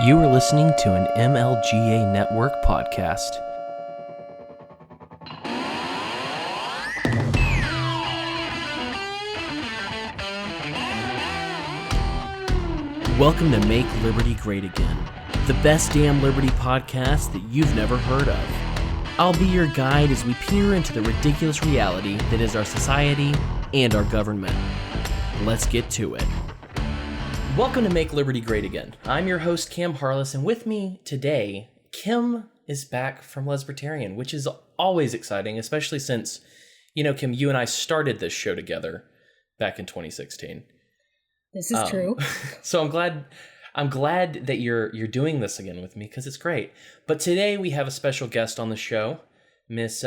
You are listening to an MLGA Network podcast. Welcome to Make Liberty Great Again, the best damn Liberty podcast that you've never heard of. I'll be your guide as we peer into the ridiculous reality that is our society and our government. Let's get to it. Welcome to Make Liberty Great Again. I'm your host, Cam Harless, and with me today, Kim is back from Lesbertarian, which is always exciting, especially since, Kim, you and I started this show together back in 2016. This is true. So I'm glad that you're doing this again with me because it's great. But today we have a special guest on the show, Miss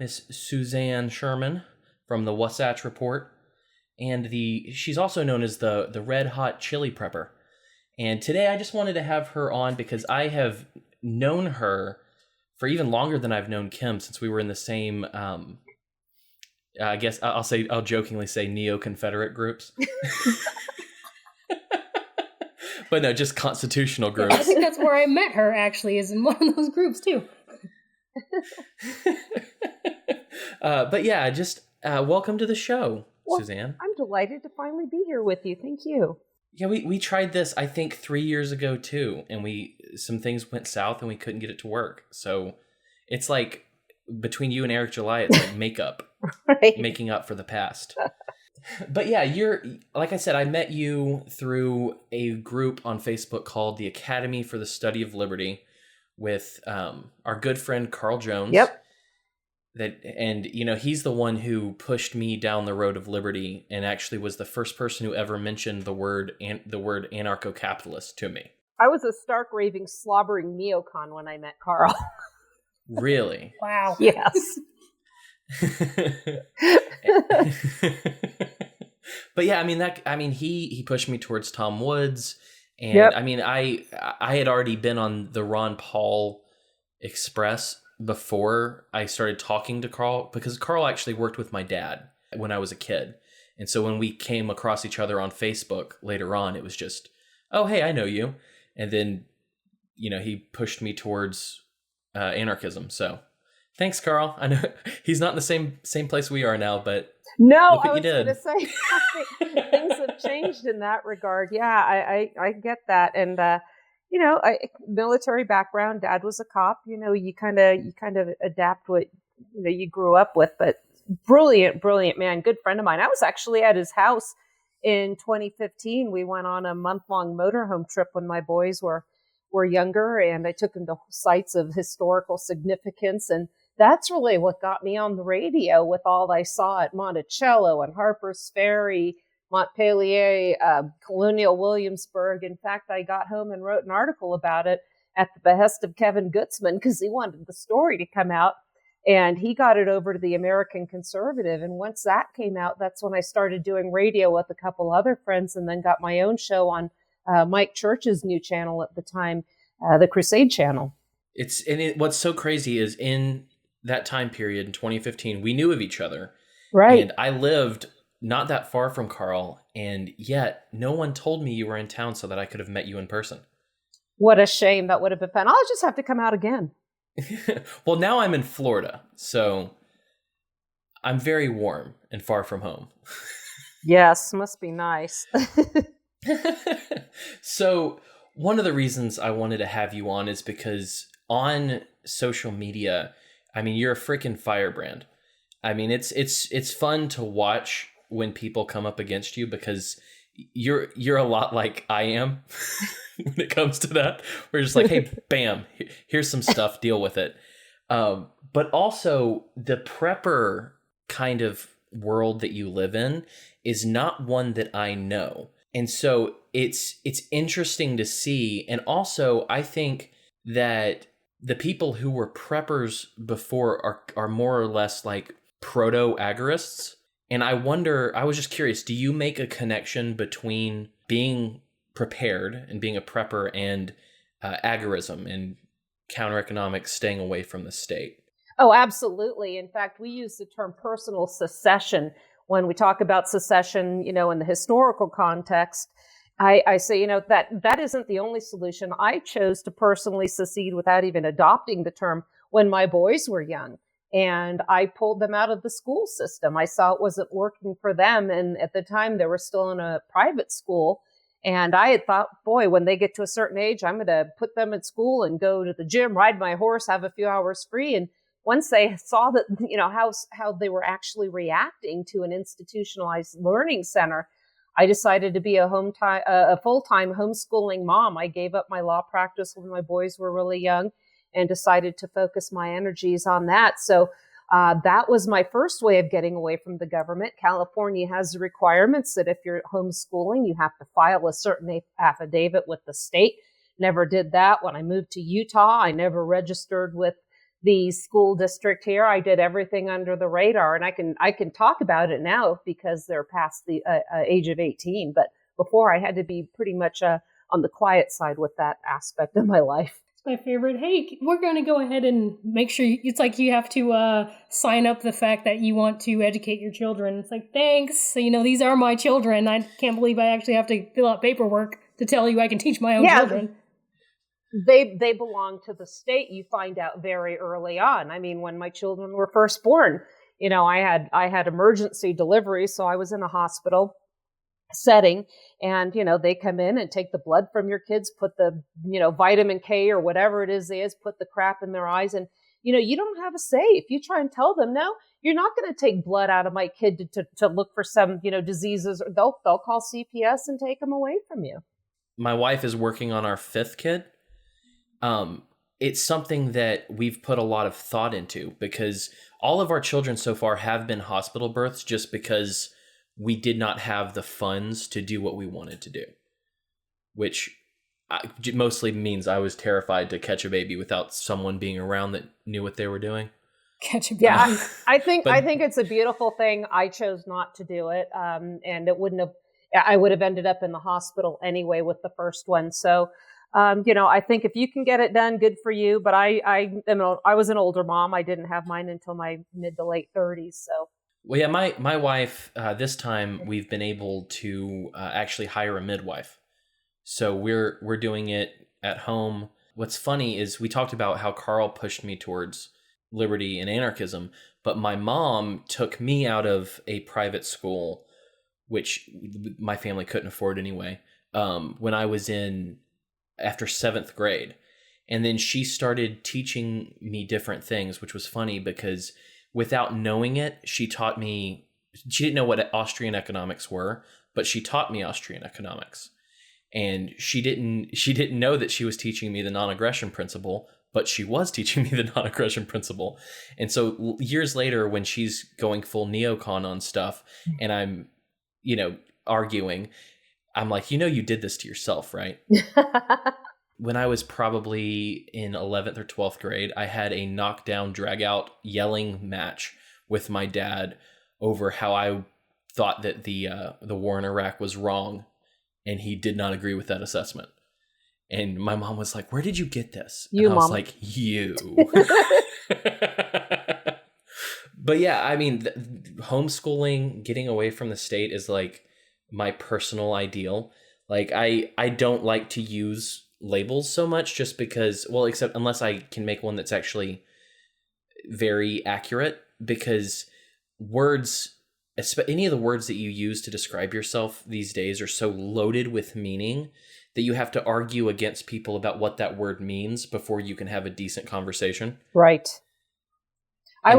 Suzanne Sherman from the Wasatch Report. And she's also known as the Red Hot Chili Prepper. And today I just wanted to have her on because I have known her for even longer than I've known Kim, since we were in the same, I guess I'll jokingly say neo-Confederate groups. But no, just constitutional groups. Yeah, I think that's where I met her, actually, is in one of those groups too. But yeah, just welcome to the show. Well, Suzanne. I'm delighted to finally be here with you. Thank you. Yeah, we tried this, I think, 3 years ago, too. And some things went south and we couldn't get it to work. So it's like between you and Eric July, it's like makeup, Right. Making up for the past. But yeah, like I said, I met you through a group on Facebook called the Academy for the Study of Liberty with our good friend Carl Jones. Yep. He's the one who pushed me down the road of liberty and actually was the first person who ever mentioned the word anarcho-capitalist to me. I was a stark, raving, slobbering neocon when I met Carl. Really? Wow. Yes. But yeah, he pushed me towards Tom Woods, and Yep. I had already been on the Ron Paul Express before I started talking to Carl, because Carl actually worked with my dad when I was a kid. And so when we came across each other on Facebook later on, it was just, oh, hey, I know you. And then, he pushed me towards anarchism. So thanks, Carl. I know he's not in the same place we are now, but No, look what I you did. was going to say things have changed in that regard. Yeah, I get that. And, military background, dad was a cop, you kind of adapt what, you grew up with, but brilliant man, good friend of mine. I was actually at his house in 2015. We went on a month-long motorhome trip when my boys were younger, and I took them to sites of historical significance. And that's really what got me on the radio with all I saw at Monticello and Harper's Ferry, Montpelier, Colonial Williamsburg. In fact, I got home and wrote an article about it at the behest of Kevin Gutzman because he wanted the story to come out, and he got it over to the American Conservative. And once that came out, that's when I started doing radio with a couple other friends, and then got my own show on Mike Church's new channel at the time, the Crusade channel. What's so crazy is in that time period in 2015, we knew of each other. Right. And I lived not that far from Carl, and yet no one told me you were in town so that I could have met you in person. What a shame. That would have been fun. I'll just have to come out again. Well, now I'm in Florida, so I'm very warm and far from home. Yes, must be nice. So one of the reasons I wanted to have you on is because on social media, you're a freaking firebrand. It's fun to watch when people come up against you, because you're a lot like I am when it comes to that. We're just like, hey, bam, here's some stuff, deal with it. But also the prepper kind of world that you live in is not one that I know. And so it's interesting to see. And also I think that the people who were preppers before are more or less like proto-agorists. And I was just curious, do you make a connection between being prepared and being a prepper and agorism and counter-economics, staying away from the state? Oh, absolutely. In fact, we use the term personal secession when we talk about secession, in the historical context. I say, that isn't the only solution. I chose to personally secede without even adopting the term when my boys were young. And I pulled them out of the school system. I saw it wasn't working for them. And at the time, they were still in a private school. And I had thought, boy, when they get to a certain age, I'm going to put them in school and go to the gym, ride my horse, have a few hours free. And once they saw that, how they were actually reacting to an institutionalized learning center, I decided to be a full-time homeschooling mom. I gave up my law practice when my boys were really young and decided to focus my energies on that. So that was my first way of getting away from the government. California has requirements that if you're homeschooling, you have to file a certain affidavit with the state. Never did that. When I moved to Utah, I never registered with the school district here. I did everything under the radar, and I can talk about it now because they're past the age of 18. But before, I had to be pretty much on the quiet side with that aspect of my life. It's my favorite. Hey, we're going to go ahead and make sure it's like you have to sign up the fact that you want to educate your children. It's like, thanks. So, these are my children. I can't believe I actually have to fill out paperwork to tell you I can teach my own children. They belong to the state. You find out very early on. I mean, when my children were first born, I had emergency delivery, so I was in a hospital setting, and they come in and take the blood from your kids, put the vitamin K or whatever it is, put the crap in their eyes, and you don't have a say. If you try and tell them, no, you're not going to take blood out of my kid to look for some diseases, they'll call CPS and take them away from you. My wife is working on our fifth kid. It's something that we've put a lot of thought into because all of our children so far have been hospital births just because we did not have the funds to do what we wanted to do, which mostly means I was terrified to catch a baby without someone being around that knew what they were doing. Catch a baby. Yeah, I think it's a beautiful thing. I chose not to do it, and I would have ended up in the hospital anyway with the first one. So. I think if you can get it done, good for you. But I was an older mom. I didn't have mine until my mid to late 30s. So. Well, yeah, my wife, this time we've been able to actually hire a midwife. So we're doing it at home. What's funny is we talked about how Carl pushed me towards liberty and anarchism, but my mom took me out of a private school, which my family couldn't afford anyway, when I was after 7th grade. And then she started teaching me different things, which was funny because without knowing it, she didn't know what Austrian economics were, but she taught me Austrian economics. And she didn't know that she was teaching me the non-aggression principle, but she was teaching me the non-aggression principle. And so years later, when she's going full neocon on stuff and I'm, arguing, I'm like, you did this to yourself, right? When I was probably in 11th or 12th grade, I had a knockdown, drag out yelling match with my dad over how I thought that the war in Iraq was wrong. And he did not agree with that assessment. And my mom was like, where did you get this? And I was Mom. like, you. But yeah, I mean, homeschooling, getting away from the state is like my personal ideal. Like I don't like to use labels so much just because, well, except unless I can make one that's actually very accurate, because words, any of the words that you use to describe yourself these days are so loaded with meaning that you have to argue against people about what that word means before you can have a decent conversation. Right. I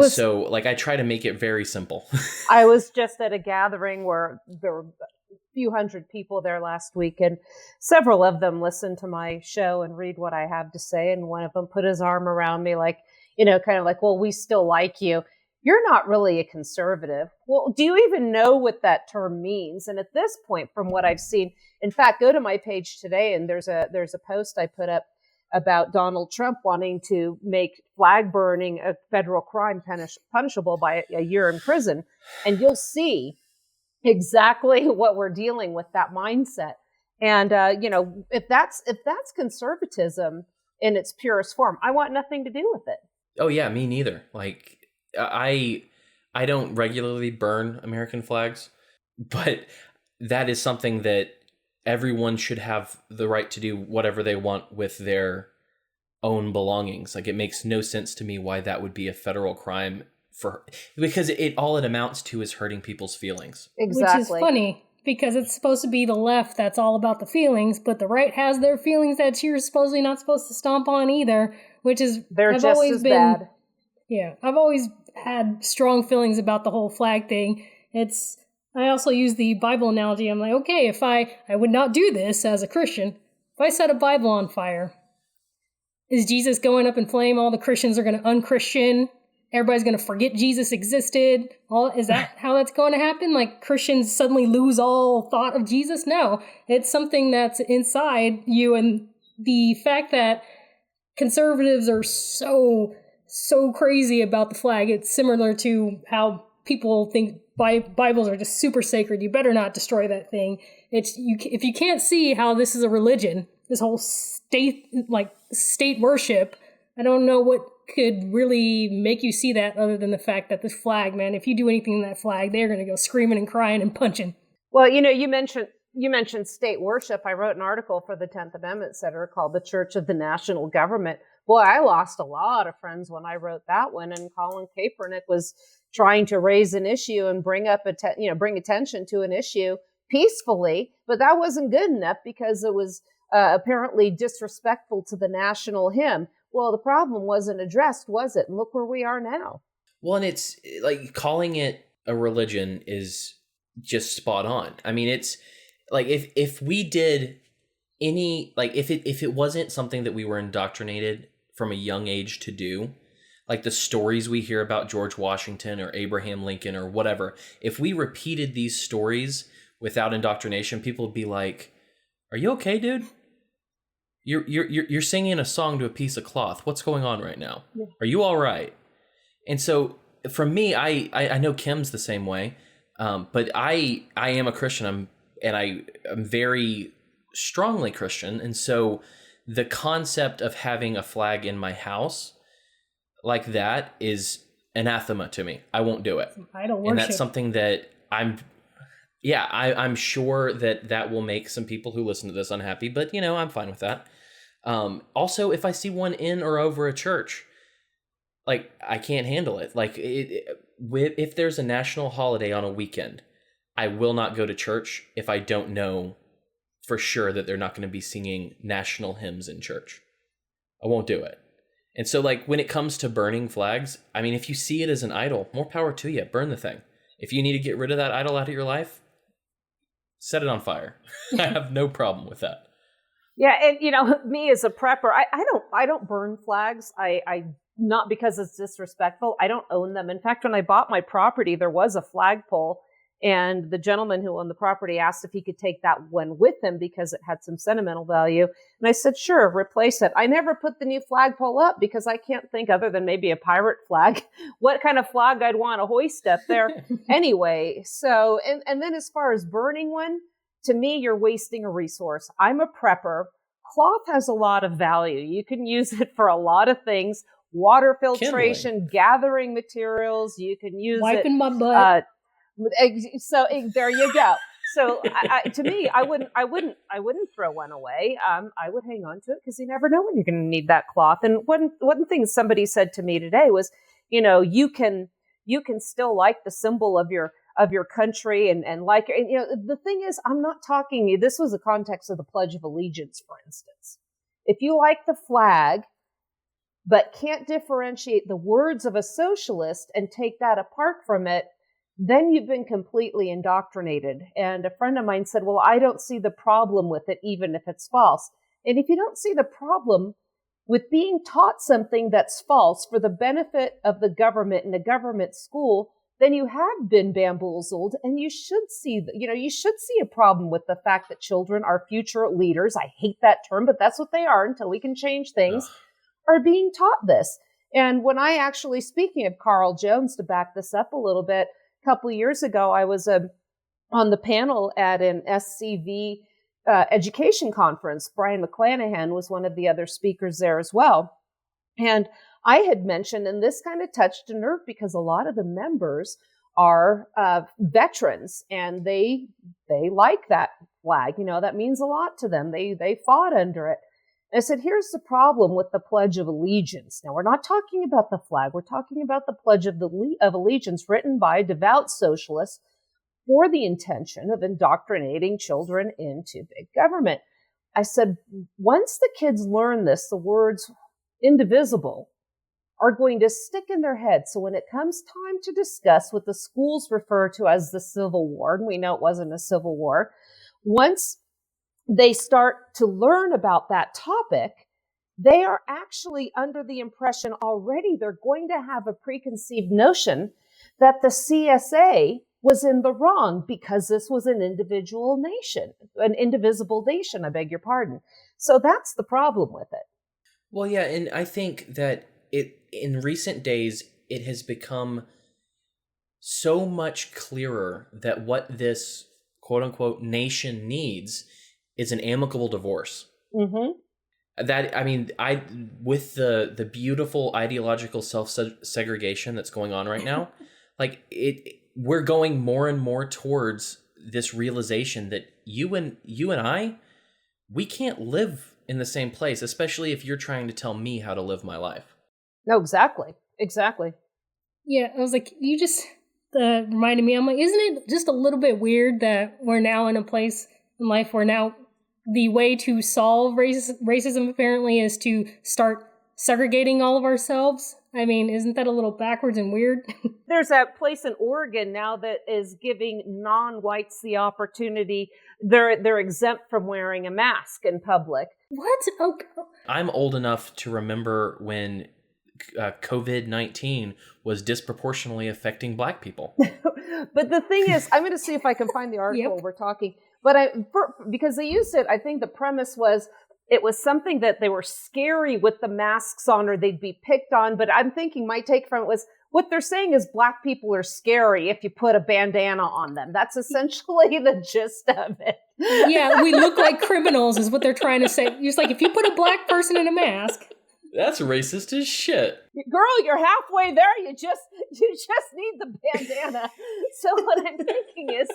try to make it very simple. I was just at a gathering where there were a few hundred people there last week, and several of them listened to my show and read what I have to say. And one of them put his arm around me like, kind of like, well, we still like you. You're not really a conservative. Well, do you even know what that term means? And at this point, from what I've seen, in fact, go to my page today and there's a post I put up about Donald Trump wanting to make flag burning a federal crime punishable by a year in prison. And you'll see exactly what we're dealing with, that mindset. And, if that's conservatism in its purest form, I want nothing to do with it. Oh yeah, me neither. Like I don't regularly burn American flags, but that is something that everyone should have the right to do whatever they want with their own belongings. Like, it makes no sense to me why that would be a federal crime because it all it amounts to is hurting people's feelings. Exactly. Which is funny because it's supposed to be the left that's all about the feelings, but the right has their feelings that you're supposedly not supposed to stomp on either, which is They're just as bad. Yeah, I've always had strong feelings about the whole flag thing. I also use the Bible analogy. I'm like, okay, if I would not do this as a Christian. If I set a Bible on fire, is Jesus going up in flame? All the Christians are going to unchristian. Everybody's going to forget Jesus existed. Is that how that's going to happen? Like, Christians suddenly lose all thought of Jesus? No, it's something that's inside you. And the fact that conservatives are so crazy about the flag, it's similar to how people think Bibles are just super sacred. You better not destroy that thing. If you can't see how this is a religion, this whole state worship, I don't know what could really make you see that other than the fact that this flag, man, if you do anything in that flag, they're going to go screaming and crying and punching. Well, you mentioned state worship. I wrote an article for the 10th Amendment Center called "The Church of the National Government." Boy, I lost a lot of friends when I wrote that one, and Colin Kaepernick was trying to raise an issue and bring attention to an issue peacefully, but that wasn't good enough because it was apparently disrespectful to the national hymn. Well, the problem wasn't addressed, was it? And look where we are now. Well, and it's like calling it a religion is just spot on. I mean, it's like if we did any, like if it wasn't something that we were indoctrinated from a young age to do, like the stories we hear about George Washington or Abraham Lincoln or whatever, if we repeated these stories without indoctrination, people would be like, "Are you okay, dude? You're singing a song to a piece of cloth. What's going on right now? Are you all right?" And so for me, I know Kim's the same way, but I am a Christian. I'm very strongly Christian, and so the concept of having a flag in my house like that is anathema to me. I won't do it. Idol worship. And that's something that I'm sure that will make some people who listen to this unhappy, but I'm fine with that. Also, if I see one in or over a church, like, I can't handle it. Like, if there's a national holiday on a weekend, I will not go to church if I don't know for sure that they're not going to be singing national hymns in church. I won't do it. And so, like, when it comes to burning flags, I mean, if you see it as an idol, more power to you. Burn the thing. If you need to get rid of that idol out of your life, set it on fire. I have no problem with that. Yeah, and me as a prepper, I don't burn flags. I not because it's disrespectful. I don't own them. In fact, when I bought my property, there was a flagpole, and the gentleman who owned the property asked if he could take that one with him because it had some sentimental value. And I said, sure, replace it. I never put the new flagpole up because I can't think, other than maybe a pirate flag, what kind of flag I'd want to hoist up there anyway. So, and then as far as burning one, to me, you're wasting a resource. I'm a prepper. Cloth has a lot of value. You can use it for a lot of things. Water filtration, Kindling. gathering materials. You can use wiping my butt. So there you go. So to me, I wouldn't throw one away. I would hang on to it because you never know when you're going to need that cloth. And one thing somebody said to me today was, you can still like the symbol of your country and like, the thing is, I'm not talking, this was the context of the Pledge of Allegiance, for instance. If you like the flag, but can't differentiate the words of a socialist and take that apart from it, then you've been completely indoctrinated. And a friend of mine said, well, I don't see the problem with it, even if it's false. And if you don't see the problem with being taught something that's false for the benefit of the government in a government school, then you have been bamboozled, and you should see, a problem with the fact that children are future leaders. I hate that term, but that's what they are until we can change things, are being taught this. And when I actually, speaking of Carl Jones, to back this up a little bit, a couple of years ago, I was on the panel at an SCV education conference. Brian McClanahan was one of the other speakers there as well. And I had mentioned, and this kind of touched a nerve because a lot of the members are veterans, and they like that flag. That means a lot to them. They fought under it. And I said, here's the problem with the Pledge of Allegiance. Now, we're not talking about the flag. We're talking about the Pledge of Allegiance written by devout socialists for the intention of indoctrinating children into big government. I said, once the kids learn this, the words indivisible are going to stick in their head. So when it comes time to discuss what the schools refer to as the Civil War, and we know it wasn't a civil war, once they start to learn about that topic, they are actually under the impression already they're going to have a preconceived notion that the CSA was in the wrong because this was an indivisible nation, I beg your pardon. So that's the problem with it. Well, yeah, and I think that in recent days, it has become so much clearer that what this quote unquote nation needs is an amicable divorce. Mm-hmm. That, I mean, with the beautiful ideological self-segregation that's going on right now, like we're going more and more towards this realization that you and I, we can't live in the same place, especially if you're trying to tell me how to live my life. No, exactly. Yeah, I was like, you just reminded me, I'm like, isn't it just a little bit weird that we're now in a place in life where now the way to solve racism apparently is to start segregating all of ourselves? I mean, isn't that a little backwards and weird? There's a place in Oregon now that is giving non-whites the opportunity. They're exempt from wearing a mask in public. What? Oh, I'm old enough to remember when COVID-19 was disproportionately affecting Black people. But the thing is, I'm going to see if I can find the article we're talking. But because they used it, I think the premise was it was something that they were scary with the masks on or they'd be picked on. But I'm thinking my take from it was what they're saying is Black people are scary if you put a bandana on them. That's essentially the gist of it. Yeah, we look like criminals is what they're trying to say. It's like, if you put a Black person in a mask. That's racist as shit. Girl, you're halfway there. You just need the bandana. So what I'm thinking is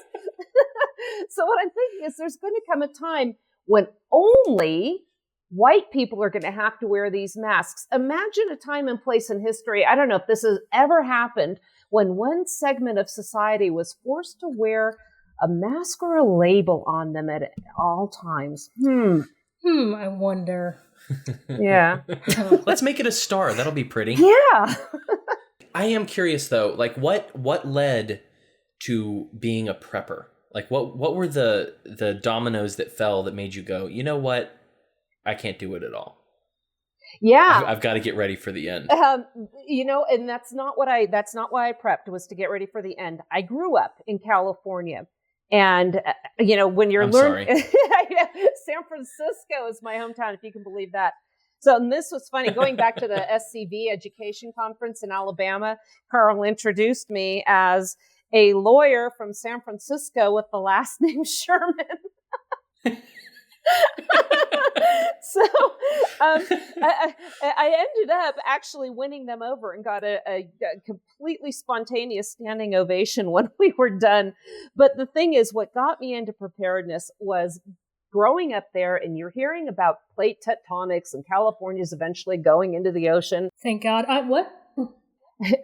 there's going to come a time when only white people are going to have to wear these masks. Imagine a time and place in history. I don't know if this has ever happened when one segment of society was forced to wear a mask or a label on them at all times. I wonder. Yeah. Let's make it a star. That'll be pretty. Yeah. I am curious though, like what led to being a prepper? Like what were the dominoes that fell that made you go, you know what? I can't do it at all. Yeah. I've got to get ready for the end. And that's not why I prepped, was to get ready for the end. I grew up in California. And, when you're learning, San Francisco is my hometown, if you can believe that. So, and this was funny, going back to the SCV education conference in Alabama, Carl introduced me as a lawyer from San Francisco with the last name Sherman. So I ended up actually winning them over and got a completely spontaneous standing ovation when we were done. But the thing is, what got me into preparedness was growing up there, and you're hearing about plate tectonics and California's eventually going into the ocean. Thank God. What?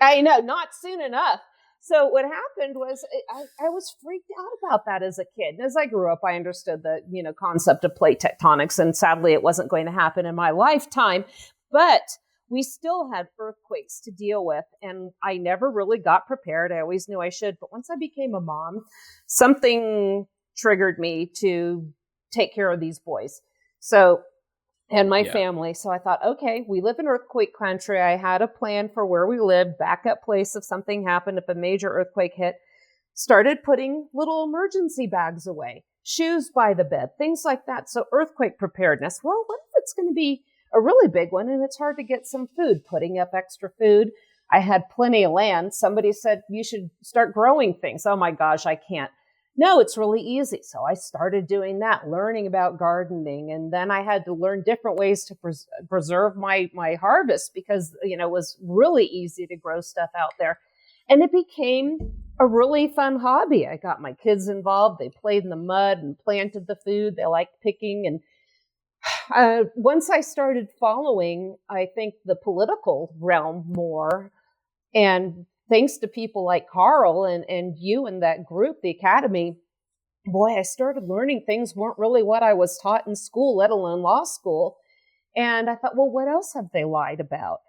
I know, not soon enough. So what happened was I was freaked out about that as a kid. And as I grew up, I understood the concept of plate tectonics. And sadly, it wasn't going to happen in my lifetime. But we still had earthquakes to deal with. And I never really got prepared. I always knew I should. But once I became a mom, something triggered me to take care of these boys. And my family. So I thought, okay, we live in earthquake country. I had a plan for where we lived, backup place if something happened, if a major earthquake hit. Started putting little emergency bags away, shoes by the bed, things like that. So earthquake preparedness. Well, what if it's going to be a really big one and it's hard to get some food, putting up extra food. I had plenty of land. Somebody said, you should start growing things. Oh my gosh, I can't. No, it's really easy. So I started doing that, learning about gardening. And then I had to learn different ways to preserve my harvest because, it was really easy to grow stuff out there. And it became a really fun hobby. I got my kids involved. They played in the mud and planted the food. They liked picking. And once I started following, I think, the political realm more, and thanks to people like Carl and you and that group, the Academy, boy, I started learning things weren't really what I was taught in school, let alone law school. And I thought, well, what else have they lied about?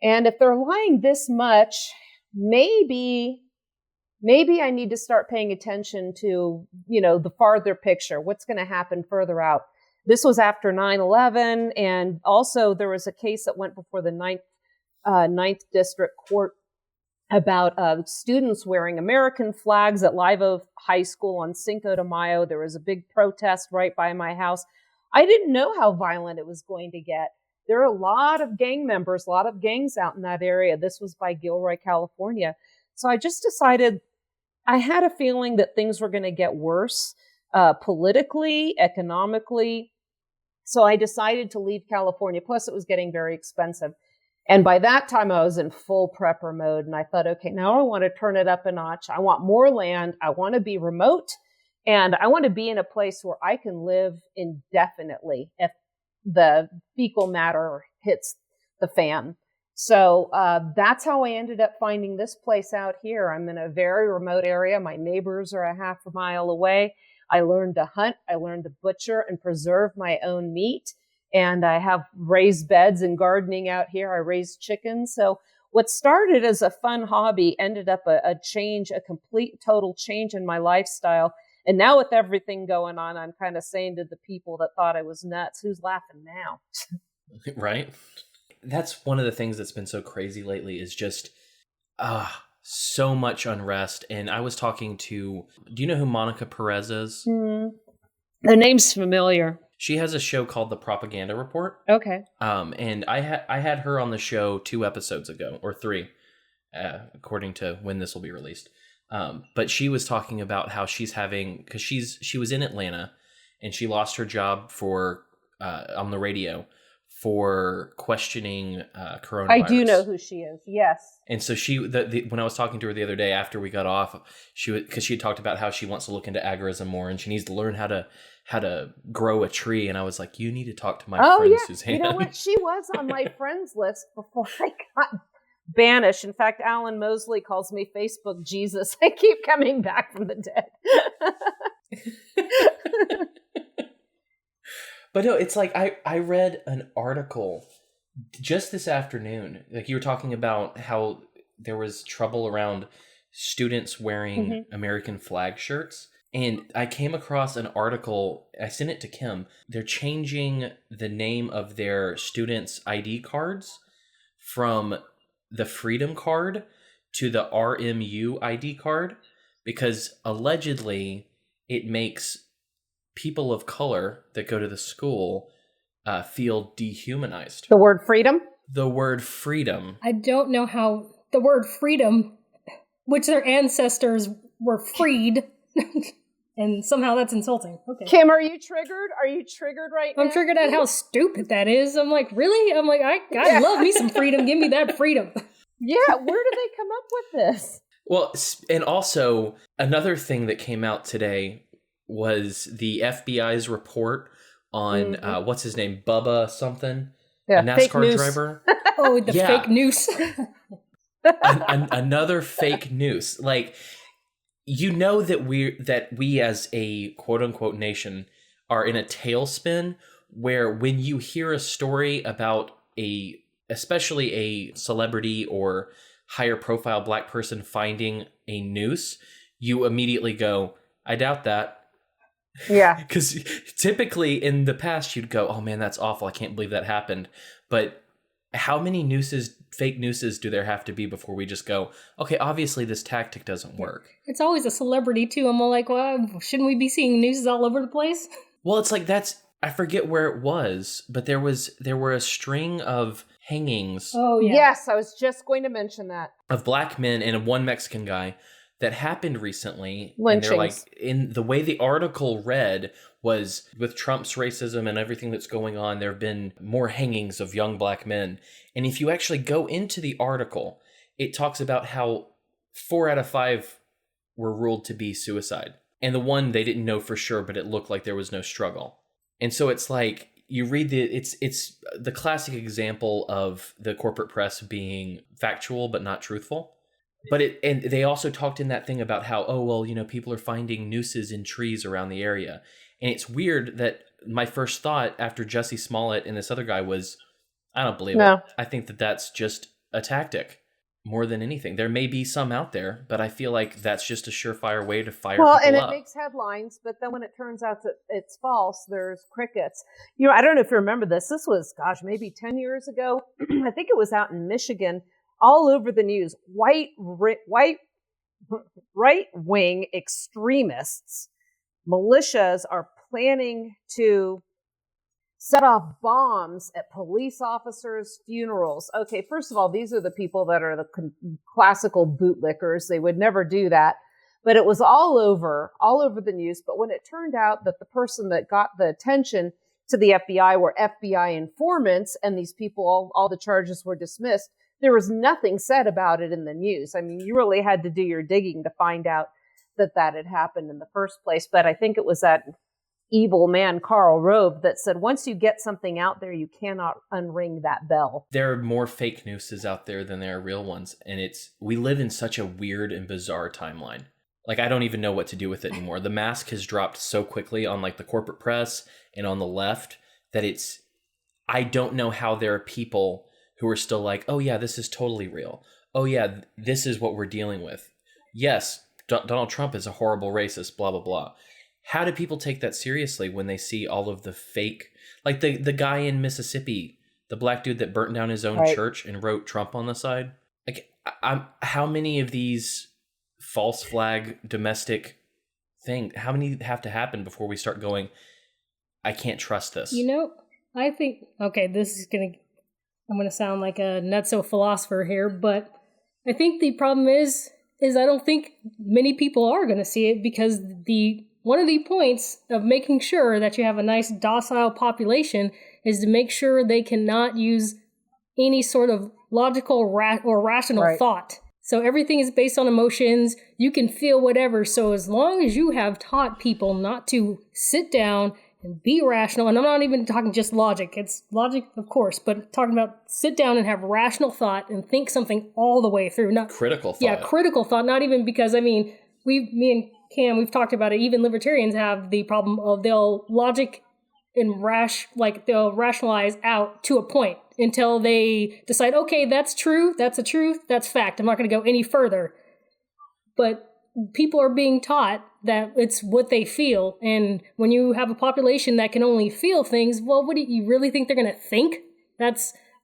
And if they're lying this much, maybe I need to start paying attention to, the farther picture, what's going to happen further out. This was after 9/11. And also there was a case that went before the Ninth District Court about students wearing American flags at Live Oak High School on Cinco de Mayo. There was a big protest right by my house. I didn't know how violent it was going to get. There are a lot of gang members, a lot of gangs out in that area. This was by Gilroy, California. So I just decided, I had a feeling that things were going to get worse, politically, economically. So I decided to leave California. Plus, it was getting very expensive. And by that time, I was in full prepper mode. And I thought, okay, now I want to turn it up a notch. I want more land. I want to be remote. And I want to be in a place where I can live indefinitely if the fecal matter hits the fan. So that's how I ended up finding this place out here. I'm in a very remote area. My neighbors are a half a mile away. I learned to hunt. I learned to butcher and preserve my own meat. And I have raised beds and gardening out here. I raised chickens. So what started as a fun hobby ended up a complete, total change in my lifestyle. And now with everything going on, I'm kind of saying to the people that thought I was nuts, who's laughing now? Right? That's one of the things that's been so crazy lately is just so much unrest. And I was talking to, do you know who Monica Perez is? The name's familiar. She has a show called The Propaganda Report. Okay. And I had her on the show 2 episodes ago, or 3, according to when this will be released. But she was talking about how she's having, because she was in Atlanta and she lost her job for on the radio for questioning coronavirus. I do know who she is. Yes. And so when I was talking to her the other day after we got off, because she had talked about how she wants to look into agorism more and she needs to learn how to grow a tree. And I was like, you need to talk to my friend, Suzanne. You know what? She was on my friends list before I got banished. In fact, Alan Mosley calls me Facebook Jesus. I keep coming back from the dead. But no, it's like I read an article just this afternoon. Like you were talking about how there was trouble around students wearing American flag shirts. And I came across an article, I sent it to Kim. They're changing the name of their students' ID cards from the Freedom Card to the RMU ID card because allegedly it makes people of color that go to the school feel dehumanized. The word freedom? The word freedom. I don't know how the word freedom, which their ancestors were freed, and somehow that's insulting. Okay. Kim, are you triggered? Are you triggered right now? I'm triggered at how stupid that is. I'm like, really? I'm like, I love me some freedom. Give me that freedom. Yeah, where did they come up with this? Well, and also another thing that came out today was the FBI's report on what's his name, Bubba something, a NASCAR driver. Oh, the fake noose. Another fake noose. Like, you know that we as a quote unquote nation are in a tailspin where when you hear a story about especially a celebrity or higher profile black person finding a noose, you immediately go, I doubt that. Yeah. Because typically in the past you'd go, oh man, that's awful. I can't believe that happened. But how many fake nooses do there have to be before we just go, okay, obviously this tactic doesn't work? It's always a celebrity too. I'm all like, well, shouldn't we be seeing nooses all over the place? Well, it's like I forget where it was, but there were a string of hangings. Oh yeah. Yes, I was just going to mention that. Of black men and one Mexican guy that happened recently. Lynchings. And they're like, in the way the article read was with Trump's racism and everything that's going on, there have been more hangings of young black men. And if you actually go into the article, it talks about how 4 out of 5 were ruled to be suicide. And the one they didn't know for sure, but it looked like there was no struggle. And so it's like you read it's the classic example of the corporate press being factual but not truthful. But and they also talked in that thing about how, oh, well, people are finding nooses in trees around the area. And it's weird that my first thought after Jussie Smollett and this other guy was, I don't believe it. I think that that's just a tactic more than anything. There may be some out there, but I feel like that's just a surefire way to fire people up. Well, and it makes headlines, but then when it turns out that it's false, there's crickets. I don't know if you remember this. This was, maybe 10 years ago. I think it was out in Michigan. All over the news, right-wing extremists, militias are planning to set off bombs at police officers' funerals. Okay, first of all, these are the people that are the classical bootlickers. They would never do that. But it was all over the news. But when it turned out that the person that got the attention to the FBI were FBI informants, and these people, all the charges were dismissed, there was nothing said about it in the news. I mean, you really had to do your digging to find out that had happened in the first place. But I think it was that evil man, Karl Rove, that said, once you get something out there, you cannot unring that bell. There are more fake nooses out there than there are real ones. And we live in such a weird and bizarre timeline. Like, I don't even know what to do with it anymore. The mask has dropped so quickly on like the corporate press and on the left that I don't know how there are people who are still like, oh yeah, this is totally real. Oh yeah, this is what we're dealing with. Yes, Donald Trump is a horrible racist, blah, blah, blah. How do people take that seriously when they see all of the fake, like the guy in Mississippi, the black dude that burnt down his own church and wrote Trump on the side? Like, how many of these false flag domestic things, how many have to happen before we start going, I can't trust this? I think, okay, I'm going to sound like a nutso philosopher here, but I think the problem is I don't think many people are going to see it, because one of the points of making sure that you have a nice docile population is to make sure they cannot use any sort of logical or rational thought. So everything is based on emotions. You can feel whatever. So as long as you have taught people not to sit down and be rational, and I'm not even talking just logic. It's logic, of course, but talking about sit down and have rational thought and think something all the way through. Not critical thought. Yeah, critical thought. Not even because, me and Cam, we've talked about it. Even libertarians have the problem of they'll logic and they'll rationalize out to a point until they decide, okay, that's true, that's a truth, that's fact. I'm not going to go any further. But people are being taught that it's what they feel. And when you have a population that can only feel things, well, what do you really think they're going to think?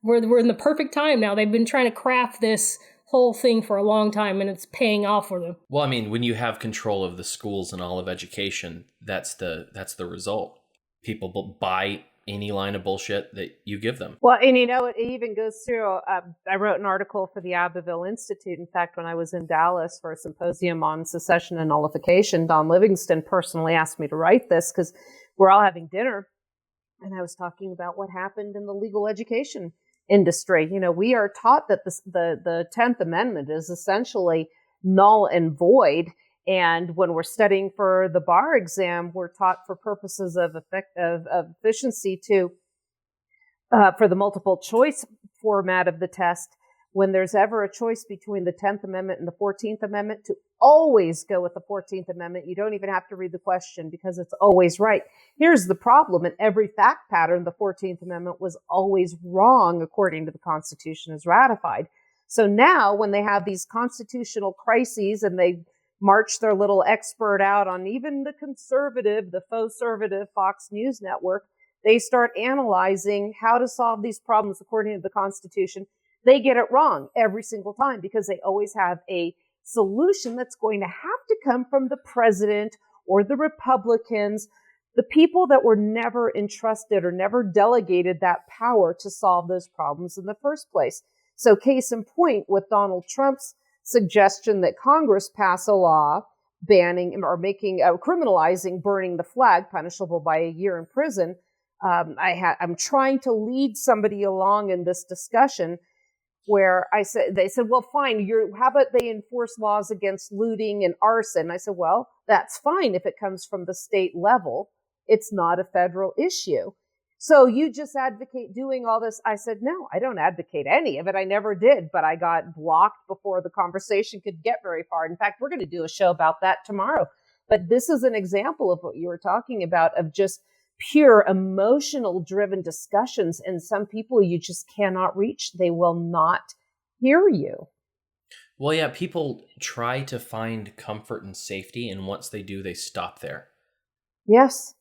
We're in the perfect time now. They've been trying to craft this whole thing for a long time, and it's paying off for them. Well, when you have control of the schools and all of education, that's the result. People buy any line of bullshit that you give them. Well, and it even goes through, I wrote an article for the Abbeville Institute. In fact, when I was in Dallas for a symposium on secession and nullification, Don Livingston personally asked me to write this because we're all having dinner. And I was talking about what happened in the legal education industry. We are taught that the 10th Amendment is essentially null and void. And when we're studying for the bar exam, we're taught for purposes of efficiency for the multiple choice format of the test, when there's ever a choice between the 10th Amendment and the 14th Amendment, to always go with the 14th Amendment. You don't even have to read the question because it's always right. Here's the problem. In every fact pattern, the 14th Amendment was always wrong according to the Constitution as ratified. So now when they have these constitutional crises and they march their little expert out on even the faux-servative Fox News network, they start analyzing how to solve these problems according to the Constitution. They get it wrong every single time because they always have a solution that's going to have to come from the president or the Republicans, the people that were never entrusted or never delegated that power to solve those problems in the first place. So case in point, with Donald Trump's suggestion that Congress pass a law banning or criminalizing burning the flag, punishable by a year in prison. I'm trying to lead somebody along in this discussion where they said, well, fine, how about they enforce laws against looting and arson? I said, well, that's fine if it comes from the state level. It's not a federal issue. So you just advocate doing all this. I said, no, I don't advocate any of it. I never did, but I got blocked before the conversation could get very far. In fact, we're going to do a show about that tomorrow. But this is an example of what you were talking about, of just pure emotional driven discussions. And some people you just cannot reach. They will not hear you. Well, yeah, people try to find comfort and safety, and once they do, they stop there. Yes.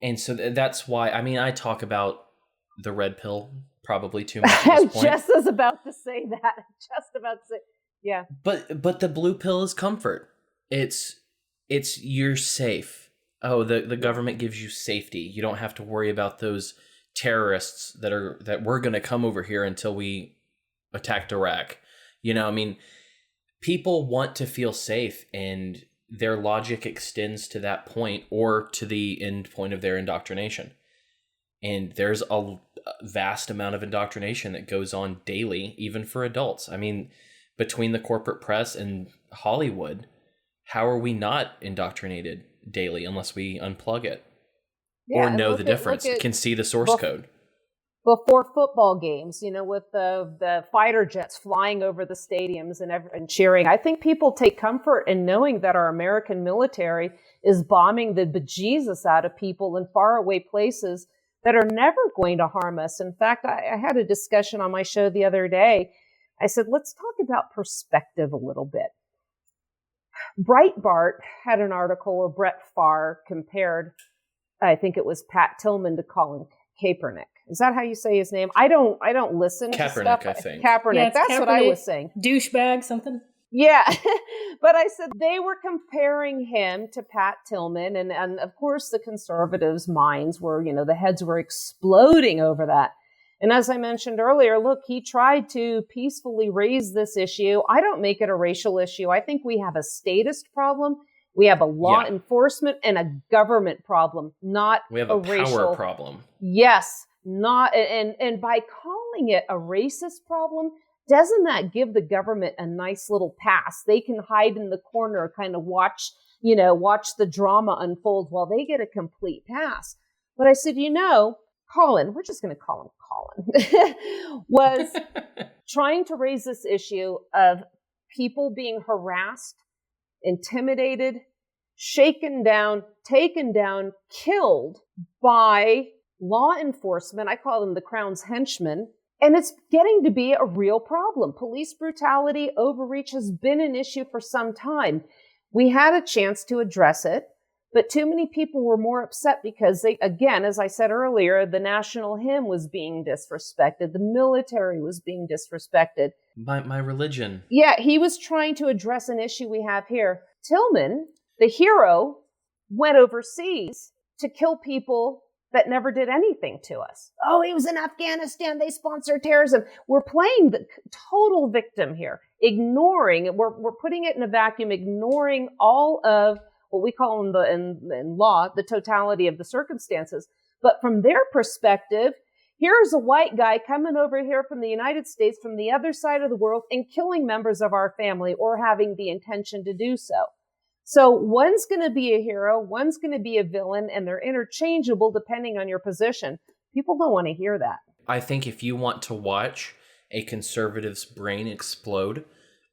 And so that's why, I mean, I talk about the red pill probably too much at I this point. just was about to say that. Yeah. But the blue pill is comfort. It's you're safe. Oh, the government gives you safety. You don't have to worry about those terrorists that we're going to come over here until we attacked Iraq. You know, I mean, people want to feel safe, and their logic extends to that point or to the end point of their indoctrination. And there's a vast amount of indoctrination that goes on daily, even for adults. I mean, between the corporate press and Hollywood, how are we not indoctrinated daily unless we unplug it or know the difference, can see the source code? Before football games, you know, with the fighter jets flying over the stadiums and cheering, I think people take comfort in knowing that our American military is bombing the bejesus out of people in faraway places that are never going to harm us. In fact, I had a discussion on my show the other day. I said, let's talk about perspective a little bit. Breitbart had an article where Brett Favre compared, I think it was Pat Tillman, to Colin Kaepernick. Is that how you say his name? I don't listen to stuff. I think. Kaepernick. Yeah, that's Kaepernick, what I was saying. Douchebag, something. Yeah. But I said they were comparing him to Pat Tillman. And of course, the conservatives' minds were, you know, the heads were exploding over that. And as I mentioned earlier, look, he tried to peacefully raise this issue. I don't make it a racial issue. I think we have a statist problem. We have a law enforcement and a government problem, not we have a racial power problem. Yes, not and by calling it a racist problem, doesn't that give the government a nice little pass? They can hide in the corner, kind of watch the drama unfold while they get a complete pass. But I said, Colin, we're just going to call him Colin, was trying to raise this issue of people being harassed, intimidated, shaken down, taken down, killed by law enforcement. I call them the Crown's henchmen. And it's getting to be a real problem. Police brutality, overreach has been an issue for some time. We had a chance to address it, but too many people were more upset because they, again, as I said earlier, the national hymn was being disrespected. The military was being disrespected. My religion. Yeah, he was trying to address an issue we have here. Tillman, the hero, went overseas to kill people that never did anything to us. Oh, he was in Afghanistan. They sponsor terrorism. We're playing the total victim here, ignoring, we're putting it in a vacuum, ignoring all of what we call in law, the totality of the circumstances. But from their perspective, here's a white guy coming over here from the United States, from the other side of the world, and killing members of our family or having the intention to do so. So one's going to be a hero, one's going to be a villain, and they're interchangeable depending on your position. People don't want to hear that. I think if you want to watch a conservative's brain explode,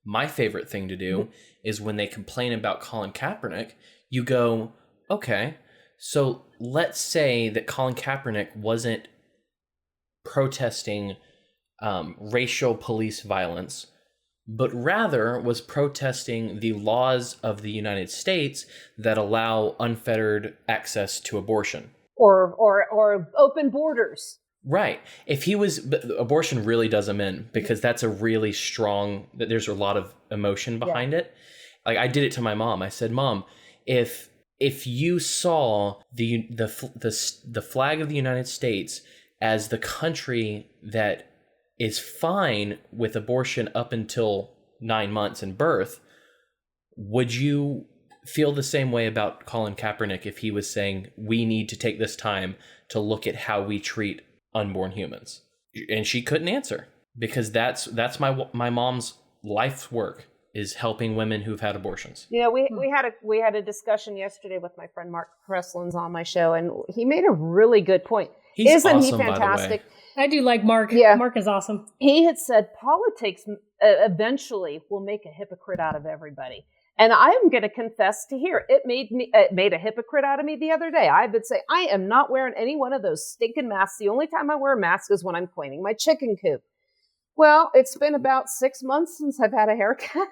my favorite thing to do is when they complain about Colin Kaepernick, you go, okay, so let's say that Colin Kaepernick wasn't protesting racial police violence, but rather was protesting the laws of the United States that allow unfettered access to abortion. Or open borders. Right. If he was, abortion really does him in, because that's a really strong, there's a lot of emotion behind it. Like, I did it to my mom. I said, Mom, if you saw the flag of the United States as the country that is fine with abortion up until 9 months and birth, would you feel the same way about Colin Kaepernick if he was saying, we need to take this time to look at how we treat unborn humans? And she couldn't answer, because that's my mom's life's work, is helping women who've had abortions. You know, we had a discussion yesterday with my friend Mark Creslin's on my show, and he made a really good point. Isn't awesome, he fantastic? I do like Mark. Yeah. Mark is awesome. He had said politics eventually will make a hypocrite out of everybody. And I'm going to confess to here, it made a hypocrite out of me the other day. I would say, I am not wearing any one of those stinking masks. The only time I wear a mask is when I'm cleaning my chicken coop. Well, it's been about 6 months since I've had a haircut.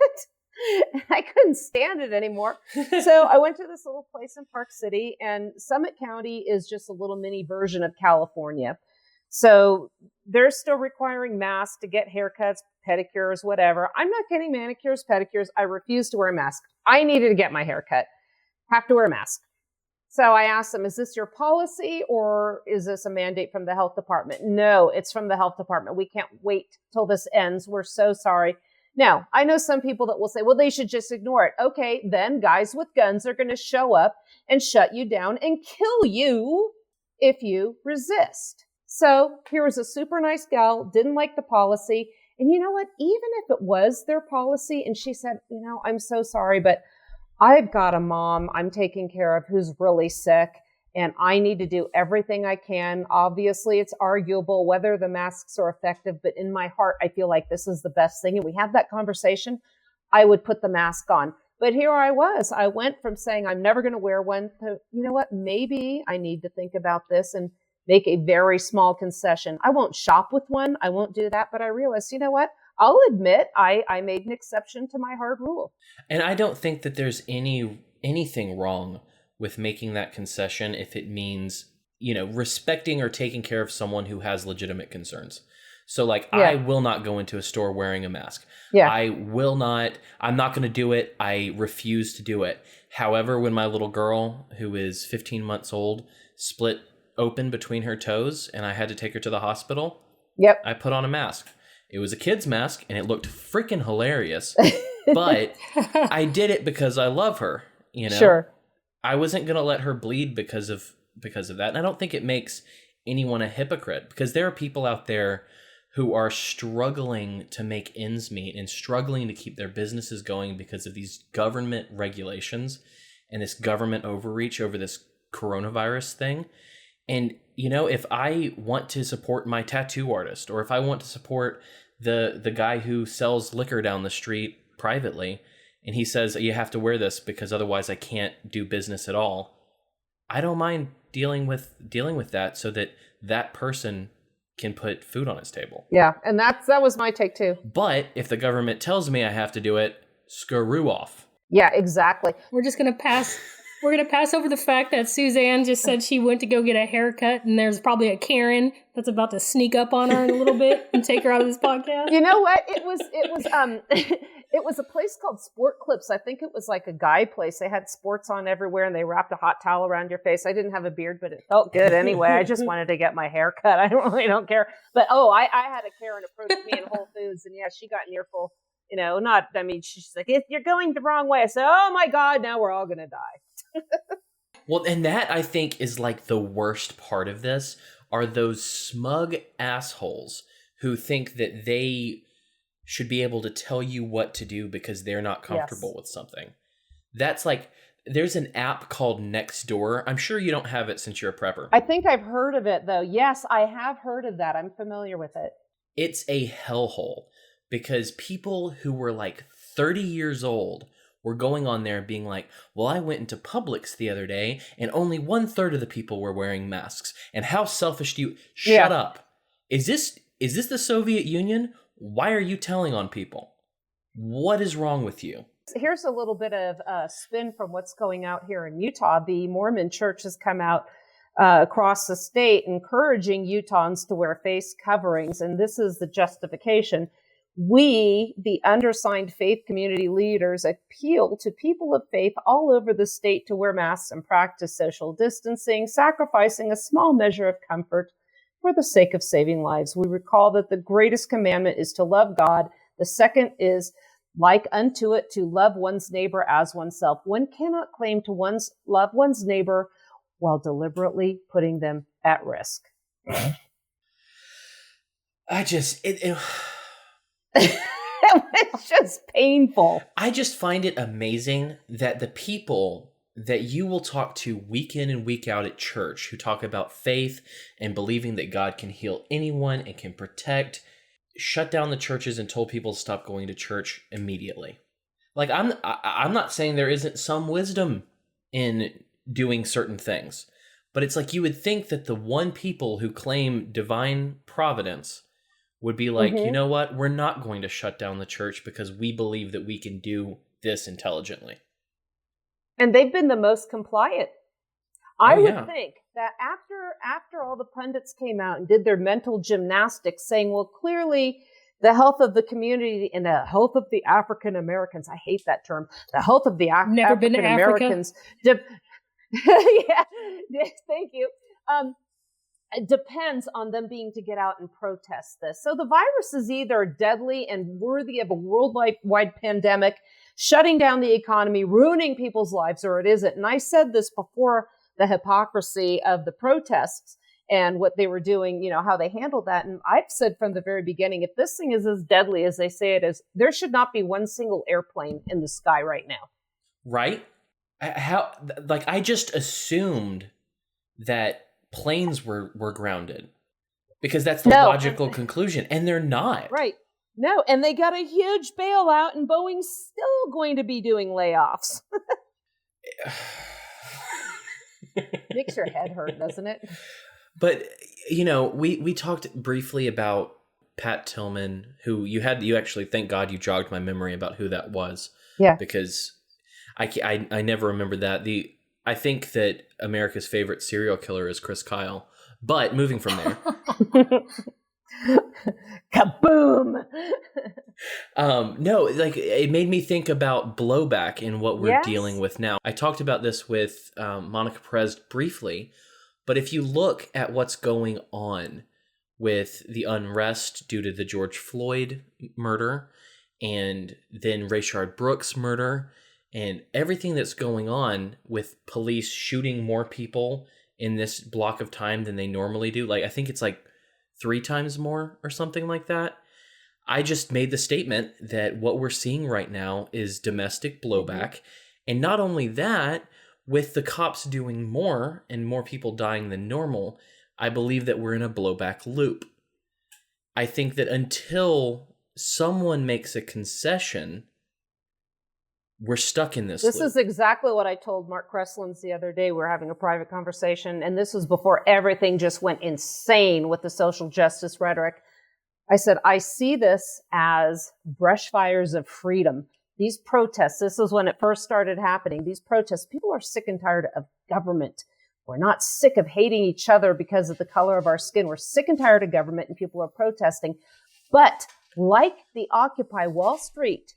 I couldn't stand it anymore. So I went to this little place in Park City, and Summit County is just a little mini version of California. So they're still requiring masks to get haircuts, pedicures, whatever. I'm not getting manicures, pedicures. I refuse to wear a mask. I needed to get my haircut. Have to wear a mask. So I asked them, is this your policy or is this a mandate from the health department? No, it's from the health department. We can't wait till this ends. We're so sorry. Now, I know some people that will say, well, they should just ignore it. Okay, then guys with guns are going to show up and shut you down and kill you if you resist. So here was a super nice gal, didn't like the policy. And you know what? Even if it was their policy, and she said, you know, I'm so sorry, but I've got a mom I'm taking care of who's really sick, and I need to do everything I can. Obviously, it's arguable whether the masks are effective, but in my heart, I feel like this is the best thing. And we had that conversation. I would put the mask on. But here I was. I went from saying I'm never going to wear one to, you know what, maybe I need to think about this and make a very small concession. I won't shop with one. I won't do that. But I realized, you know what? I'll admit I made an exception to my hard rule. And I don't think that there's anything wrong with making that concession if it means, you know, respecting or taking care of someone who has legitimate concerns. So like, yeah. I will not go into a store wearing a mask. Yeah. I'm not going to do it. I refuse to do it. However, when my little girl, who is 15 months old, split open between her toes and I had to take her to the hospital, yep, I put on a mask. It was a kid's mask and it looked freaking hilarious, but I did it because I love her, you know? Sure. I wasn't going to let her bleed because of that. And I don't think it makes anyone a hypocrite, because there are people out there who are struggling to make ends meet and struggling to keep their businesses going because of these government regulations and this government overreach over this coronavirus thing. And, you know, if I want to support my tattoo artist, or if I want to support the guy who sells liquor down the street privately, and he says, you have to wear this because otherwise I can't do business at all, I don't mind dealing with that so that that person can put food on his table. Yeah, and that was my take too. But if the government tells me I have to do it, screw off. Yeah, exactly. We're going to pass over the fact that Suzanne just said she went to go get a haircut, and there's probably a Karen that's about to sneak up on her in a little bit and take her out of this podcast. You know what? It was a place called Sport Clips. I think it was like a guy place. They had sports on everywhere, and they wrapped a hot towel around your face. I didn't have a beard, but it felt good anyway. I just wanted to get my hair cut. I really don't care. But I had a Karen approach me in Whole Foods, and yeah, she got an earful. You know, she's like, you're going the wrong way. I said, oh my God, now we're all going to die. Well, and that I think is like the worst part of this, are those smug assholes who think that they should be able to tell you what to do because they're not comfortable with something. That's like, there's an app called Nextdoor. I'm sure you don't have it since you're a prepper. I think I've heard of it though. Yes, I have heard of that. I'm familiar with it. It's a hellhole because people who were like 30 years old were going on there being like, well, I went into Publix the other day and only 1/3 of the people were wearing masks. And how selfish do you... Shut up. Is this the Soviet Union? Why are you telling on people? What is wrong with you? Here's a little bit of spin from what's going out here in Utah. The Mormon Church has come out across the state encouraging Utahns to wear face coverings. And this is the justification. We, the undersigned faith community leaders, appeal to people of faith all over the state to wear masks and practice social distancing, sacrificing a small measure of comfort for the sake of saving lives. We recall that the greatest commandment is to love God. The second is, like unto it, to love one's neighbor as oneself. One cannot claim to love one's neighbor while deliberately putting them at risk. It was just painful. I just find it amazing that the people that you will talk to week in and week out at church who talk about faith and believing that God can heal anyone and can protect, shut down the churches and told people to stop going to church immediately. Like, I'm not saying there isn't some wisdom in doing certain things, but it's like you would think that the one people who claim divine providence would be like, you know what? We're not going to shut down the church because we believe that we can do this intelligently. And they've been the most compliant. I would think that after all the pundits came out and did their mental gymnastics saying, well, clearly the health of the community and the health of the African Americans, I hate that term, the health of the African Americans. Yeah, thank you. It depends on them being to get out and protest this. So the virus is either deadly and worthy of a worldwide pandemic, shutting down the economy, ruining people's lives, or it isn't. And I said this before, the hypocrisy of the protests and what they were doing, you know, how they handled that. And I've said from the very beginning, if this thing is as deadly as they say it is, there should not be one single airplane in the sky right now. Right? I just assumed that planes were grounded because that's the logical conclusion, and they're not. Right. No, and they got a huge bailout, and Boeing's still going to be doing layoffs. Makes your head hurt, doesn't it? But, you know, we talked briefly about Pat Tillman, who you actually, thank God you jogged my memory about who that was. Yeah. Because I never remembered that. I think that America's favorite serial killer is Chris Kyle. But moving from there. Kaboom! No, like it made me think about blowback in what we're dealing with now. I talked about this with Monica Perez briefly, but if you look at what's going on with the unrest due to the George Floyd murder and then Rayshard Brooks murder and everything that's going on with police shooting more people in this block of time than they normally do, like I think it's like 3 times more or something like that. I just made the statement that what we're seeing right now is domestic blowback. And not only that, with the cops doing more and more people dying than normal, I believe that we're in a blowback loop. I think that until someone makes a concession, we're stuck in this loop. This is exactly what I told Mark Kreslins the other day. We were having a private conversation, and this was before everything just went insane with the social justice rhetoric. I said, I see this as brush fires of freedom. These protests, this is when it first started happening. These protests, people are sick and tired of government. We're not sick of hating each other because of the color of our skin. We're sick and tired of government, and people are protesting. But like the Occupy Wall Street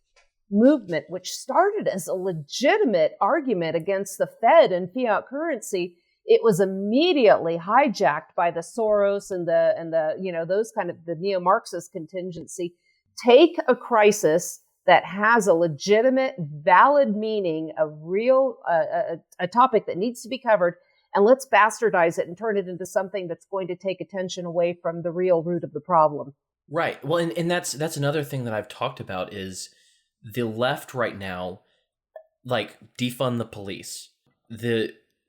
movement, which started as a legitimate argument against the Fed and fiat currency, it was immediately hijacked by the Soros and the you know, those kind of the neo-Marxist contingency. Take a crisis that has a legitimate, valid meaning, a real a topic that needs to be covered, and let's bastardize it and turn it into something that's going to take attention away from the real root of the problem. Right. Well, and that's another thing that I've talked about is the left right now, like defund the police.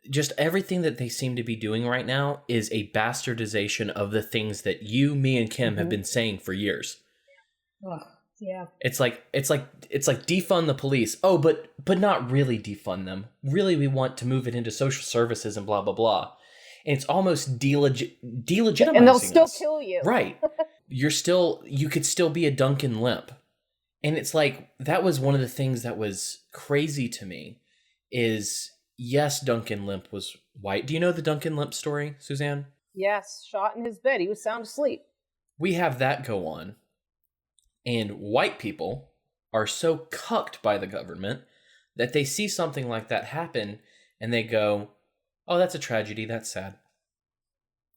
Just everything that they seem to be doing right now is a bastardization of the things that you, me, and Kim have been saying for years. Ugh, yeah. It's like defund the police. Oh, but not really defund them. Really, we want to move it into social services and blah blah blah. And it's almost delegitimizing. And they'll still us. kill you. Right. You could still be a Duncan Limp. And it's like, that was one of the things that was crazy to me is, yes, Duncan Limp was white. Do you know the Duncan Limp story, Suzanne? Yes, shot in his bed. He was sound asleep. We have that go on. And white people are so cucked by the government that they see something like that happen and they go, oh, that's a tragedy. That's sad.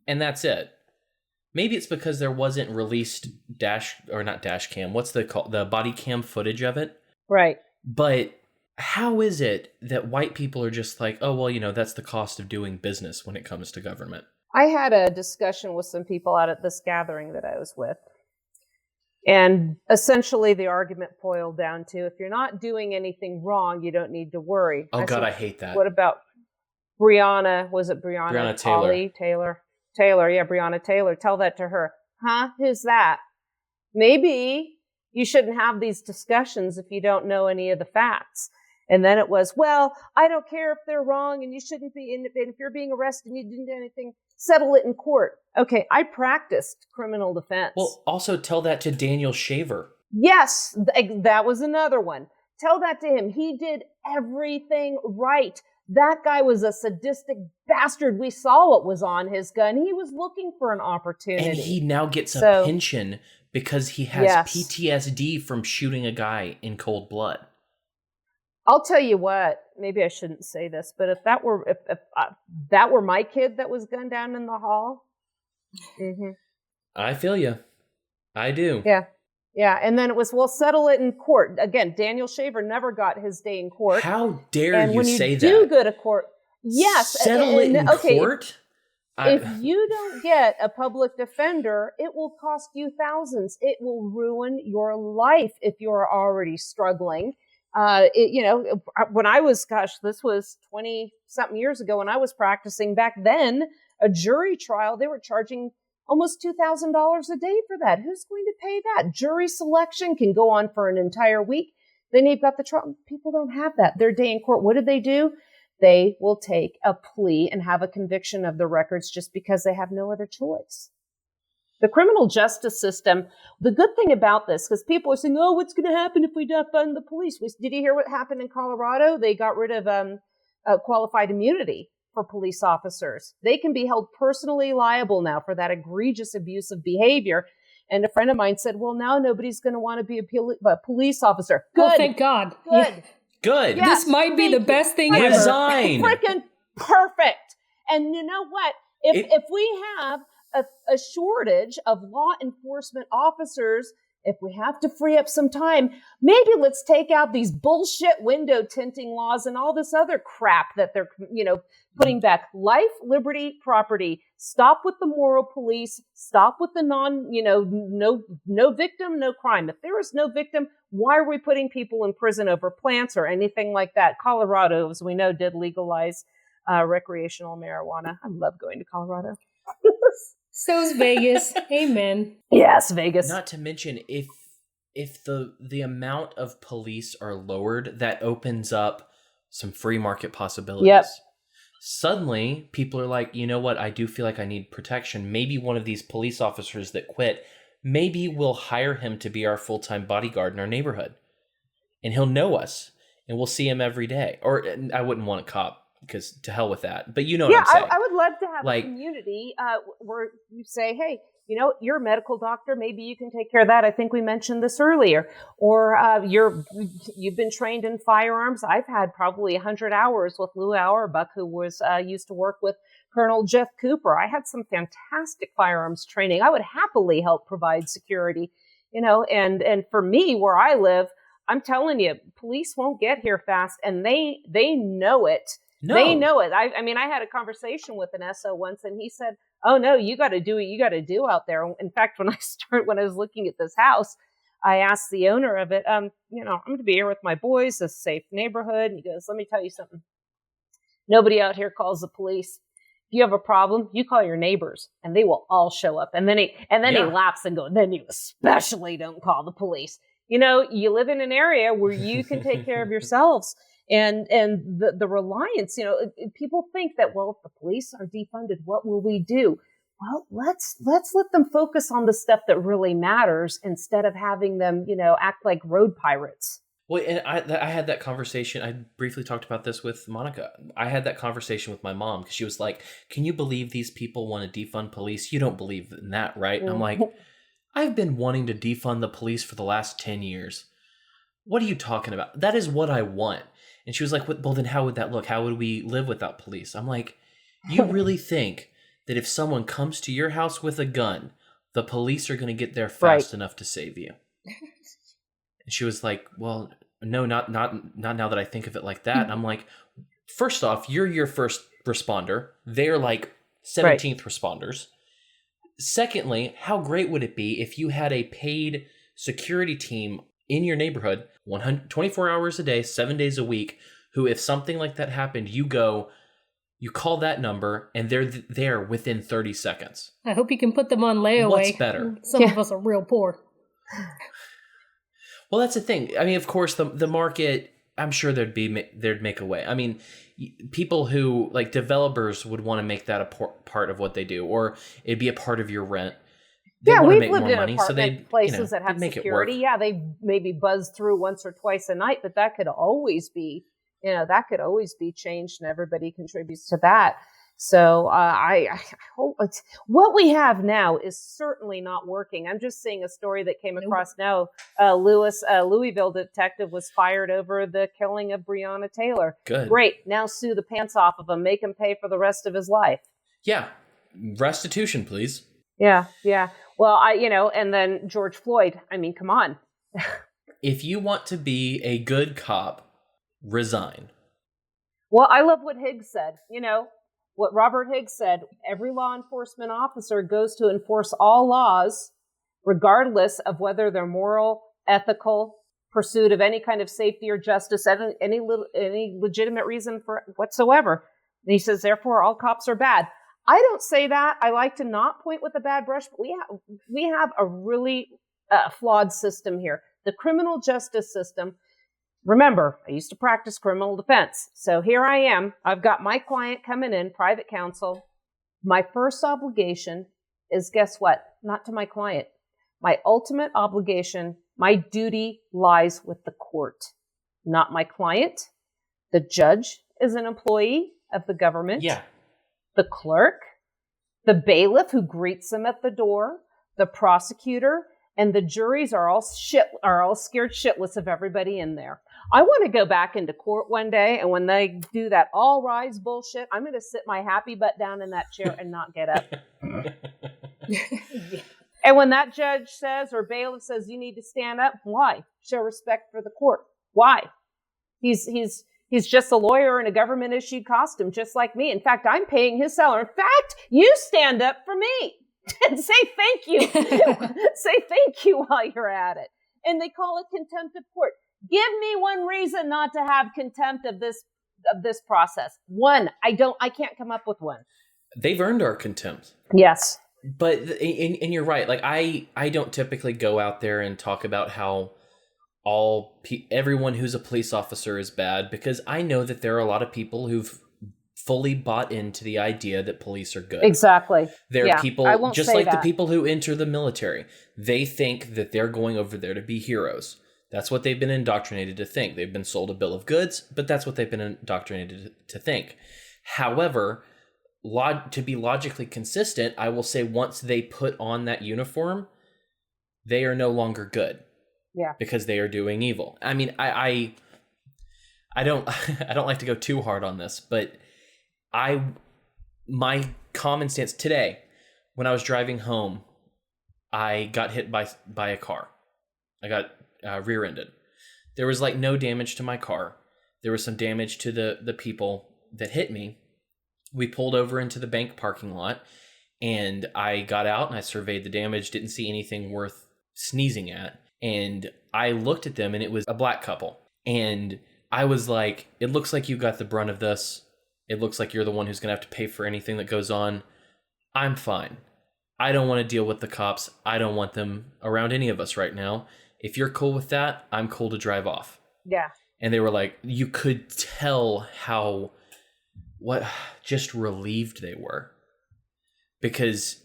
And that's it. Maybe it's because there wasn't released what's the body cam footage of it? Right. But how is it that white people are just like, oh, well, you know, that's the cost of doing business when it comes to government? I had a discussion with some people out at this gathering that I was with. And essentially the argument boiled down to, if you're not doing anything wrong, you don't need to worry. Oh, God, said, I hate that. What about Breonna? Was it Breonna? Breonna Taylor. Taylor. Yeah, Breonna Taylor. Tell that to her. Huh? Who's that? Maybe you shouldn't have these discussions if you don't know any of the facts. And then it was, well, I don't care if they're wrong and you shouldn't be, and if you're being arrested and you didn't do anything, settle it in court. Okay, I practiced criminal defense. Well, also tell that to Daniel Shaver. Yes, that was another one. Tell that to him. He did everything right. That guy was a sadistic bastard. We saw what was on his gun. He was looking for an opportunity. And he now gets a pension because he has PTSD from shooting a guy in cold blood. I'll tell you what, maybe I shouldn't say this, but if that were my kid that was gunned down in the hall. Mm-hmm. I feel you. I do. Yeah. Yeah. And then it was, well, settle it in court. Again, Daniel Shaver never got his day in court. How dare you say that? And when you do go to court, yes. Settle it in court? If you don't get a public defender, it will cost you thousands. It will ruin your life if you're already struggling. When I was, this was 20-something years ago when I was practicing back then, a jury trial, they were charging almost $2,000 a day for that. Who's going to pay that? Jury selection can go on for an entire week. Then you've got the trial. People don't have that. Their day in court, what do? They will take a plea and have a conviction of the records just because they have no other choice. The criminal justice system, the good thing about this, because people are saying, oh, what's going to happen if we defund the police? Did you hear what happened in Colorado? They got rid of qualified immunity for police officers. They can be held personally liable now for that egregious abusive behavior. And a friend of mine said, well, now nobody's going to want to be a police officer. Good. Oh, thank God. Good. Yeah. Good. Yes, this might be the best thing ever. Resign. Freaking perfect. And you know what? If we have a shortage of law enforcement officers, if we have to free up some time, maybe let's take out these bullshit window tinting laws and all this other crap that they're, putting back. Life, liberty, property. Stop with the moral police. Stop with the no victim, no crime. If there is no victim, why are we putting people in prison over plants or anything like that? Colorado, as we know, did legalize recreational marijuana. I love going to Colorado. So's Vegas. Amen. Yes, Vegas. Not to mention, if the amount of police are lowered, that opens up some free market possibilities. Yep. Suddenly, people are like, you know what? I do feel like I need protection. Maybe one of these police officers that quit, maybe we'll hire him to be our full-time bodyguard in our neighborhood. And he'll know us. And we'll see him every day. Or I wouldn't want a cop, because to hell with that. But you know what I'm saying. I would love to have a community where you say, hey, you're a medical doctor. Maybe you can take care of that. I think we mentioned this earlier. Or you've been trained in firearms. I've had probably 100 hours with Lou Auerbach, who was used to work with Colonel Jeff Cooper. I had some fantastic firearms training. I would happily help provide security, and for me, where I live, I'm telling you, police won't get here fast, and they know it. No. They know it. I mean, I had a conversation with an SO once, and he said, oh, no, you got to do what you got to do out there. In fact, when I was looking at this house, I asked the owner of it, I'm going to be here with my boys, a safe neighborhood. And he goes, let me tell you something. Nobody out here calls the police. If you have a problem, you call your neighbors, and they will all show up. And then he laughs and goes, then you especially don't call the police. You live in an area where you can take care of yourselves. And the reliance, people think that, well, if the police are defunded, what will we do? Well, let's let them focus on the stuff that really matters instead of having them, act like road pirates. Well, and I had that conversation. I briefly talked about this with Monica. I had that conversation with my mom because she was like, can you believe these people want to defund police? You don't believe in that, right? And I'm like, I've been wanting to defund the police for the last 10 years. What are you talking about? That is what I want. And she was like, well, then how would that look? How would we live without police? I'm like, you really think that if someone comes to your house with a gun, the police are going to get there fast enough to save you? And she was like, well, no, not now that I think of it like that. And I'm like, first off, you're your first responder. They're like 17th responders. Secondly, how great would it be if you had a paid security team in your neighborhood 24 hours a day, 7 days a week, who, if something like that happened, you call that number and they're there within 30 seconds. I hope you can put them on layaway. What's better? Some of us are real poor. Well, that's the thing. I mean, of course, the market, I'm sure they'd make a way. I mean, people who, like, developers would want to make that a part of what they do, or it'd be a part of your rent. They want to make more money, so places that have security. Yeah, they maybe buzz through once or twice a night, but that could always be, changed, and everybody contributes to that. So I hope what we have now is certainly not working. I'm just seeing a story that came across now. Louisville detective was fired over the killing of Breonna Taylor. Good. Great. Now sue the pants off of him. Make him pay for the rest of his life. Yeah. Restitution, please. Yeah. Well, and then George Floyd. I mean, come on. If you want to be a good cop, resign. Well, I love what Higgs said. What Robert Higgs said, every law enforcement officer goes to enforce all laws, regardless of whether they're moral, ethical, pursuit of any kind of safety or justice, any legitimate reason for whatsoever. And he says, therefore, all cops are bad. I don't say that. I like to not point with a bad brush, but we have a really flawed system here. The criminal justice system. Remember, I used to practice criminal defense. So here I am. I've got my client coming in, private counsel. My first obligation is, guess what? Not to my client. My ultimate obligation, my duty lies with the court, not my client. The judge is an employee of the government. Yeah. The clerk, the bailiff who greets them at the door, the prosecutor, and the juries are all scared shitless of everybody in there. I want to go back into court one day, and when they do that all rise bullshit, I'm going to sit my happy butt down in that chair and not get up. And when that judge says, or bailiff says, you need to stand up, why? Show respect for the court. Why? He's just a lawyer in a government-issued costume, just like me. In fact, I'm paying his salary. In fact, you stand up for me and say thank you. Say thank you while you're at it. And they call it contempt of court. Give me one reason not to have contempt of this process. One. I can't come up with one. They've earned our contempt. Yes. But, and you're right. Like, I don't typically go out there and talk about how everyone who's a police officer is bad, because I know that there are a lot of people who've fully bought into the idea that police are good. Exactly. There are people, just like the people who enter the military, they think that they're going over there to be heroes. That's what they've been indoctrinated to think. They've been sold a bill of goods, but that's what they've been indoctrinated to think. However, to be logically consistent, I will say once they put on that uniform, they are no longer good. Yeah. Because they are doing evil. I mean, I don't I don't like to go too hard on this, but my common stance today, when I was driving home, I got hit by a car. I got rear-ended. There was like no damage to my car. There was some damage to the people that hit me. We pulled over into the bank parking lot, and I got out and I surveyed the damage, didn't see anything worth sneezing at. And I looked at them, and it was a black couple. And I was like, it looks like you got the brunt of this. It looks like you're the one who's going to have to pay for anything that goes on. I'm fine. I don't want to deal with the cops. I don't want them around any of us right now. If you're cool with that, I'm cool to drive off. Yeah. And they were like, you could tell just relieved they were. Because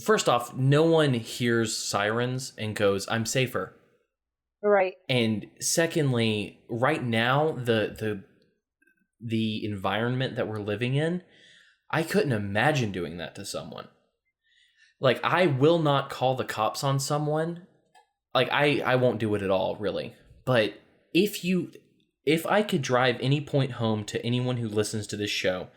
first off, no one hears sirens and goes, I'm safer. Right. And secondly, right now, the environment that we're living in, I couldn't imagine doing that to someone. Like, I will not call the cops on someone. Like, I won't do it at all, really. But if I could drive any point home to anyone who listens to this show,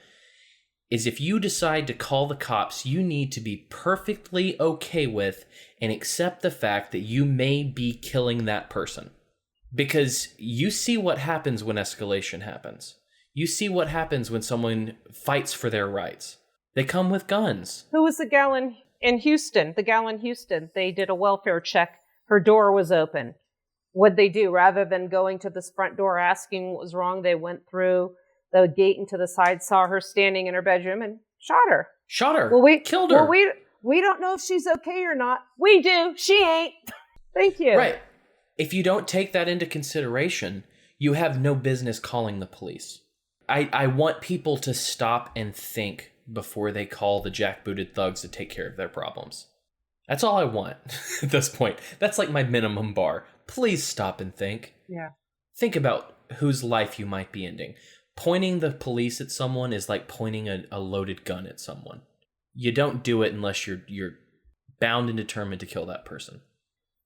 is if you decide to call the cops, you need to be perfectly okay with and accept the fact that you may be killing that person. Because you see what happens when escalation happens. You see what happens when someone fights for their rights. They come with guns. Who was the gal in Houston? The gal in Houston, they did a welfare check Her door was open. What'd they do? Rather than going to this front door asking what was wrong, they went through the gate and to the side, saw her standing in her bedroom, and shot her. Shot her. Killed her. Well, we don't know if she's okay or not. We do. She ain't. Thank you. Right. If you don't take that into consideration, you have no business calling the police. I want people to stop and think before they call the jackbooted thugs to take care of their problems. That's all I want at this point. That's like my minimum bar. Please stop and think. Yeah. Think about whose life you might be ending. Pointing the police at someone is like pointing a loaded gun at someone. You don't do it unless you're bound and determined to kill that person.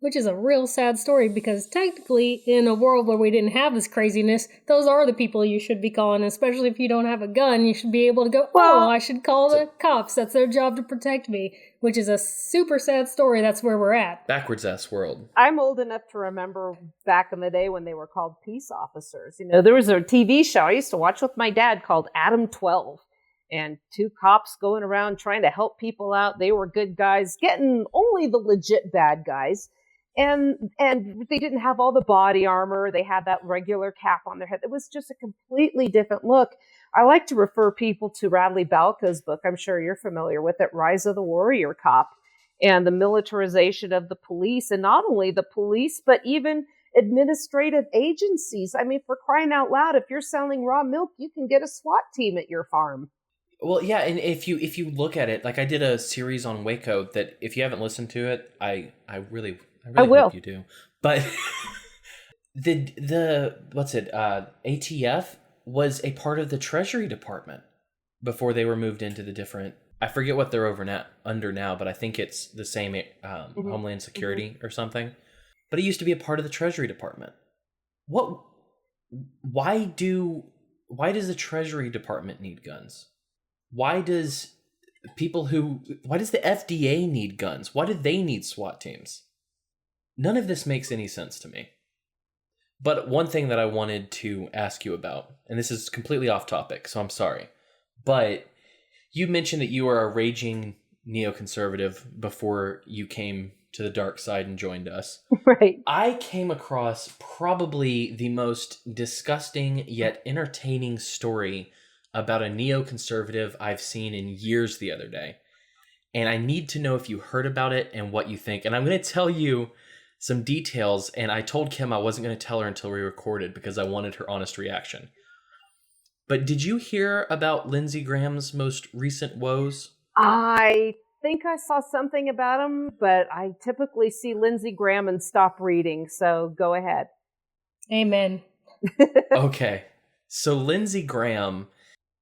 Which is a real sad story, because technically, in a world where we didn't have this craziness, those are the people you should be calling. Especially if you don't have a gun, you should be able to go, I should call the cops. That's their job to protect me. Which is a super sad story. That's where we're at. Backwards ass world. I'm old enough to remember back in the day when they were called peace officers. You know, there was a TV show I used to watch with my dad called Adam 12. And two cops going around trying to help people out. They were good guys, getting only the legit bad guys. And they didn't have all the body armor. They had that regular cap on their head. It was just a completely different look. I like to refer people to Radley Balka's book. I'm sure you're familiar with it, Rise of the Warrior Cop, and the militarization of the police. And not only the police, but even administrative agencies. I mean, for crying out loud, if you're selling raw milk, you can get a SWAT team at your farm. Well, yeah, and if you look at it, like I did a series on Waco that if you haven't listened to it, I really hope you do. But the what's it? ATF was a part of the Treasury Department before they were moved into the different. I forget what they're under now, but I think it's the same Homeland Security or something. But it used to be a part of the Treasury Department. Why does the Treasury Department need guns? Why does the FDA need guns? Why do they need SWAT teams? None of this makes any sense to me. But one thing that I wanted to ask you about, and this is completely off topic, so I'm sorry, but you mentioned that you were a raging neoconservative before you came to the dark side and joined us. Right. I came across probably the most disgusting yet entertaining story about a neoconservative I've seen in years the other day. And I need to know if you heard about it and what you think. And I'm going to tell you some details, and I told Kim I wasn't going to tell her until we recorded because I wanted her honest reaction. But did you hear about Lindsey Graham's most recent woes? I think I saw something about him, but I typically see Lindsey Graham and stop reading, so go ahead. Amen. Okay. So Lindsey Graham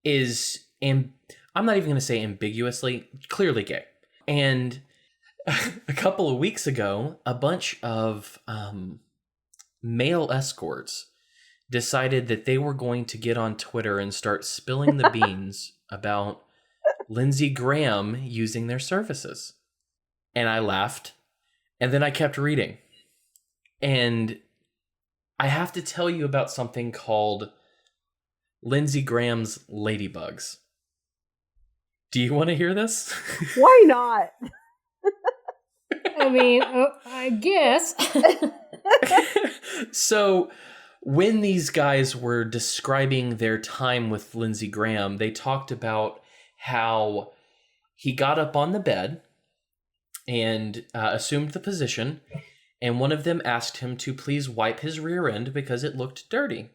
is, I'm not even going to say ambiguously, clearly gay. And a couple of weeks ago, a bunch of male escorts decided that they were going to get on Twitter and start spilling the beans about Lindsey Graham using their services. And I laughed, and then I kept reading. And I have to tell you about something called Lindsey Graham's Ladybugs. Do you want to hear this? Why not? I mean, I guess. So, when these guys were describing their time with Lindsey Graham, they talked about how he got up on the bed and assumed the position, and one of them asked him to please wipe his rear end because it looked dirty.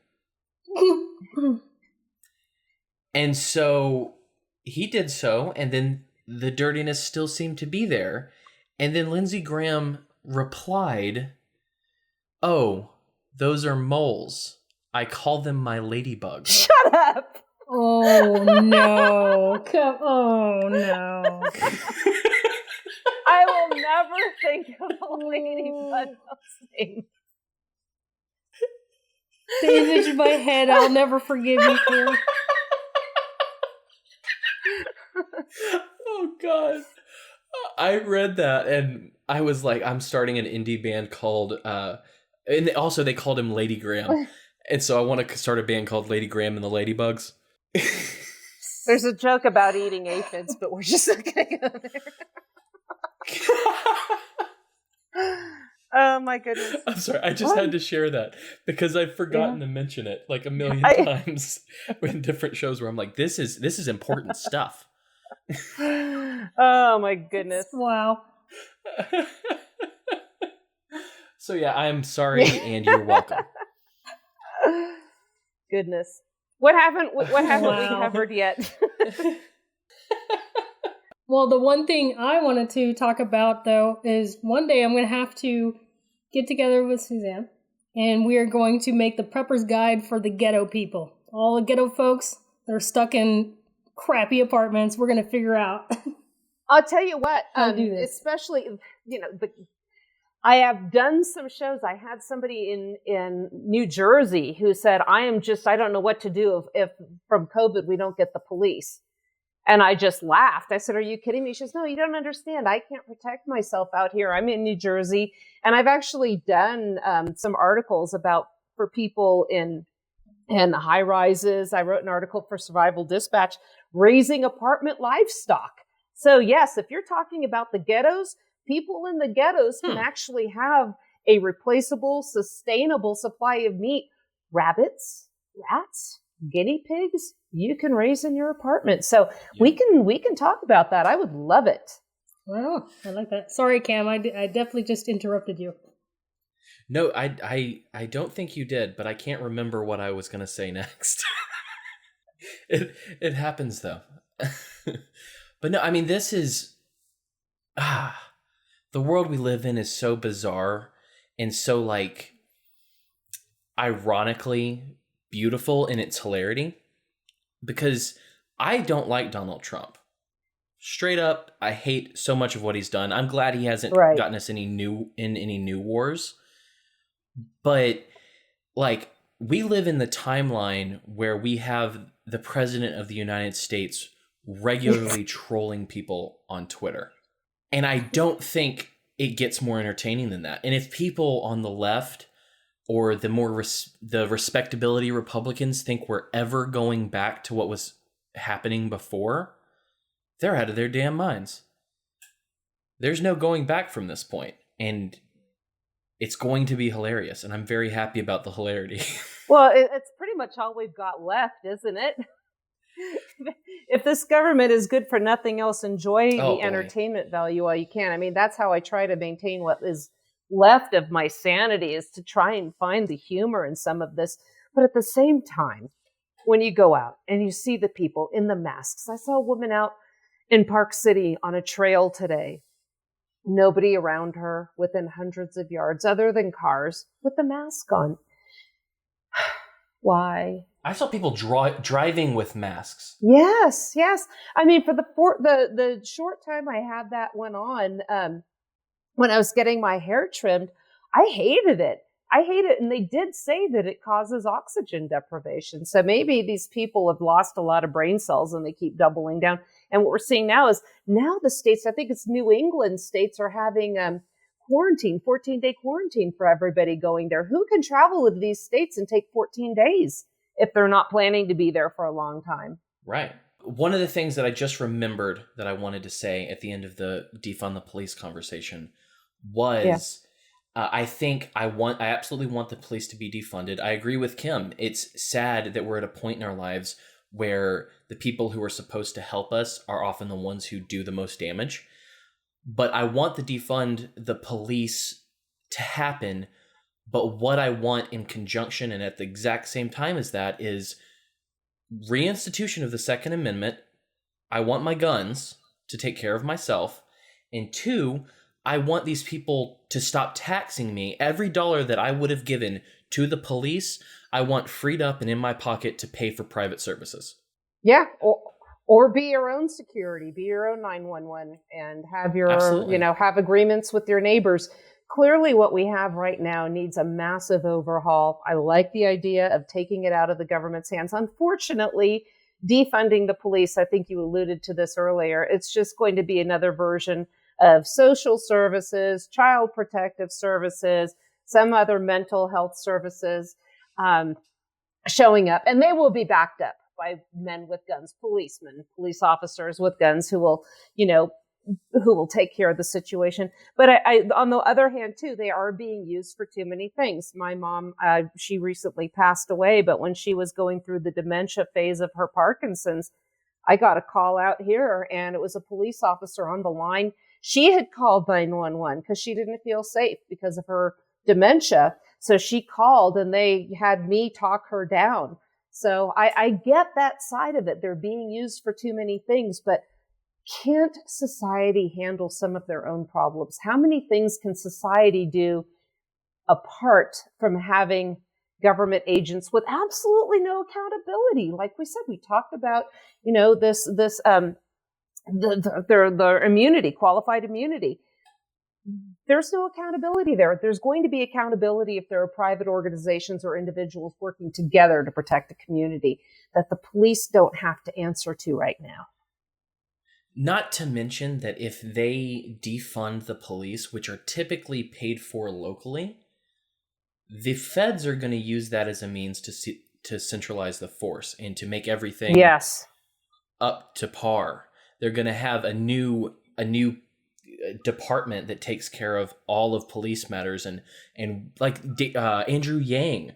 And so he did so, and then the dirtiness still seemed to be there. And then Lindsey Graham replied, "Oh, those are moles. I call them my ladybugs." Shut up! Oh, no. Oh, no. I will never think of a ladybug thing. The image in my head, I'll never forgive you for. Oh, God. I read that and I was like, I'm starting an indie band called, and also they called him Lady Graham. And so I want to start a band called Lady Graham and the Ladybugs. There's a joke about eating aphids, but we're just not going to go there. my goodness. I'm sorry. I just had to share that because I've forgotten to mention it like a million times in different shows where I'm like, this is important stuff. Oh my goodness. Wow. So yeah, I'm sorry and you're welcome. Goodness. What haven't we Wow. covered yet? Well, the one thing I wanted to talk about, though, is one day I'm going to have to get together with Suzanne, and we are going to make the prepper's guide for the ghetto people. All the ghetto folks that are stuck in crappy apartments, we're going to figure out. I'll tell you what, How to do this. especially, I have done some shows. I had somebody in New Jersey who said, I don't know what to do if from COVID we don't get the police. And I just laughed. I said, are you kidding me? She says, no, you don't understand. I can't protect myself out here. I'm in New Jersey. And I've actually done some articles for people in high rises. I wrote an article for Survival Dispatch, raising apartment livestock. So yes, if you're talking about the ghettos, people in the ghettos can actually have a replaceable, sustainable supply of meat. Rabbits, rats, guinea pigs, you can raise in your apartment. So we can talk about that. I would love it. Wow, I like that. Sorry, Cam, I definitely just interrupted you. No, I don't think you did, but I can't remember what I was going to say next. It happens though. But no, I mean, this is the world we live in is so bizarre and so like ironically beautiful in its hilarity, because I don't like Donald Trump. Straight up, I hate so much of what he's done. I'm glad he hasn't gotten us any new wars. But like, we live in the timeline where we have the president of the United States regularly trolling people on Twitter. And I don't think it gets more entertaining than that. And if people on the left or the more the respectability Republicans think we're ever going back to what was happening before, they're out of their damn minds. There's no going back from this point, and it's going to be hilarious, and I'm very happy about the hilarity. Well, it's pretty much all we've got left, isn't it? If this government is good for nothing else, enjoy the entertainment value while you can. I mean, that's how I try to maintain what is left of my sanity, is to try and find the humor in some of this. But at the same time, when you go out and you see the people in the masks, I saw a woman out in Park City on a trail today, nobody around her within hundreds of yards other than cars with the mask on. Why? I saw people driving with masks. Yes. I mean, for the short time I had that one on, when I was getting my hair trimmed, I hated it. And they did say that it causes oxygen deprivation. So maybe these people have lost a lot of brain cells and they keep doubling down. And what we're seeing now is the states, I think it's New England states, are having 14-day quarantine for everybody going there. Who can travel with these states and take 14 days if they're not planning to be there for a long time? Right. One of the things that I just remembered that I wanted to say at the end of the defund the police conversation was, I absolutely want the police to be defunded. I agree with Kim. It's sad that we're at a point in our lives where the people who are supposed to help us are often the ones who do the most damage. But I want the defund the police to happen. But what I want in conjunction and at the exact same time as that is reinstitution of the Second Amendment. I want my guns to take care of myself. And two, I want these people to stop taxing me. Every dollar that I would have given to the police, I want freed up and in my pocket to pay for private services. Yeah. Or be your own security, be your own 911 and have your, have agreements with your neighbors. Clearly what we have right now needs a massive overhaul. I like the idea of taking it out of the government's hands. Unfortunately, defunding the police, I think you alluded to this earlier, it's just going to be another version of social services, child protective services, some other mental health services showing up. And they will be backed up by men with guns, policemen, police officers with guns who will, who will take care of the situation. But I, on the other hand, too, they are being used for too many things. My mom, she recently passed away, but when she was going through the dementia phase of her Parkinson's, I got a call out here, and it was a police officer on the line. She had called 911 because she didn't feel safe because of her dementia. So she called, and they had me talk her down. So I get that side of it. They're being used for too many things, but can't society handle some of their own problems? How many things can society do apart from having government agents with absolutely no accountability? Like we said, we talked about, their immunity, qualified immunity. There's no accountability there. There's going to be accountability if there are private organizations or individuals working together to protect a community that the police don't have to answer to right now. Not to mention that if they defund the police, which are typically paid for locally, the feds are going to use that as a means to centralize the force and to make everything up to par. They're going to have a new department that takes care of all of police matters, and like Andrew Yang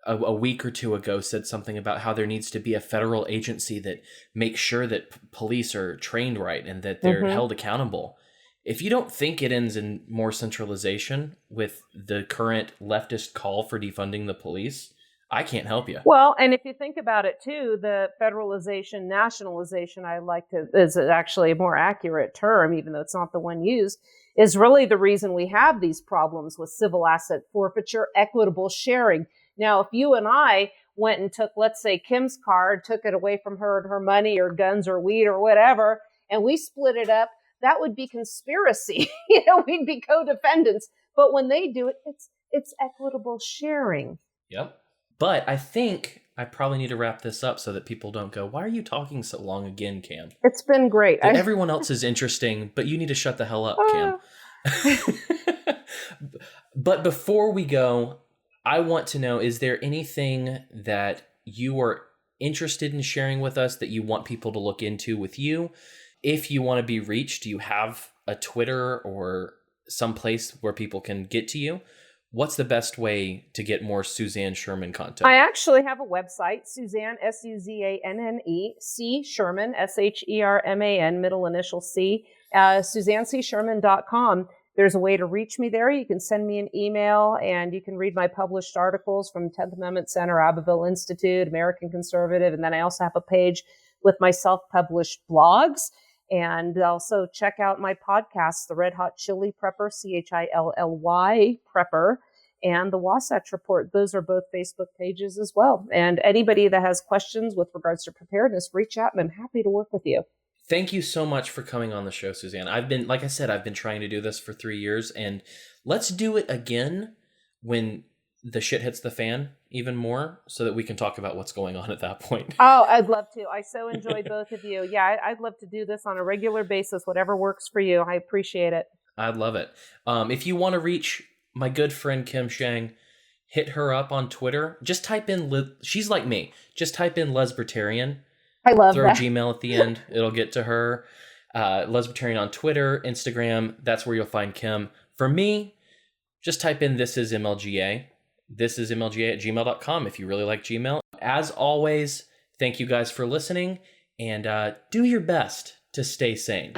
a week or two ago said something about how there needs to be a federal agency that makes sure that police are trained right and that they're held accountable. If you don't think it ends in more centralization with the current leftist call for defunding the police, I can't help you. Well, and if you think about it too, the federalization, nationalization, is actually a more accurate term, even though it's not the one used, is really the reason we have these problems with civil asset forfeiture, equitable sharing. Now, if you and I went and took, let's say, Kim's car, took it away from her and her money or guns or weed or whatever, and we split it up, that would be conspiracy. We'd be co-defendants. But when they do it, it's equitable sharing. Yep. But I think I probably need to wrap this up so that people don't go, why are you talking so long again, Cam? It's been great. Everyone else is interesting, but you need to shut the hell up, Cam. But before we go, I want to know, is there anything that you are interested in sharing with us that you want people to look into with you? If you want to be reached, do you have a Twitter or some place where people can get to you? What's the best way to get more Suzanne Sherman content? I actually have a website, Suzanne, Suzanne, C. Sherman, Sherman, middle initial C, SuzanneCSherman.com. There's a way to reach me there. You can send me an email, and you can read my published articles from 10th Amendment Center, Abbeville Institute, American Conservative, and then I also have a page with my self-published blogs. And also check out my podcasts, The Red Hot Chili Prepper, CHILLY Prepper, and The Wasatch Report. Those are both Facebook pages as well. And anybody that has questions with regards to preparedness, reach out, and I'm happy to work with you. Thank you so much for coming on the show, Suzanne. I've been trying to do this for 3 years, and let's do it again when the shit hits the fan even more so that we can talk about what's going on at that point. Oh, I'd love to. I so enjoyed both of you. Yeah, I'd love to do this on a regular basis, whatever works for you. I appreciate it. I'd love it. If you want to reach my good friend Kim Shang, hit her up on Twitter. Just type in, she's like me, just type in Lesbertarian. I love Throw that. a Gmail at the end. It'll get to her. Lesbertarian on Twitter, Instagram. That's where you'll find Kim. For me, just type in This Is MLGA. This is MLGA at gmail.com if you really like Gmail. As always, thank you guys for listening, and do your best to stay sane.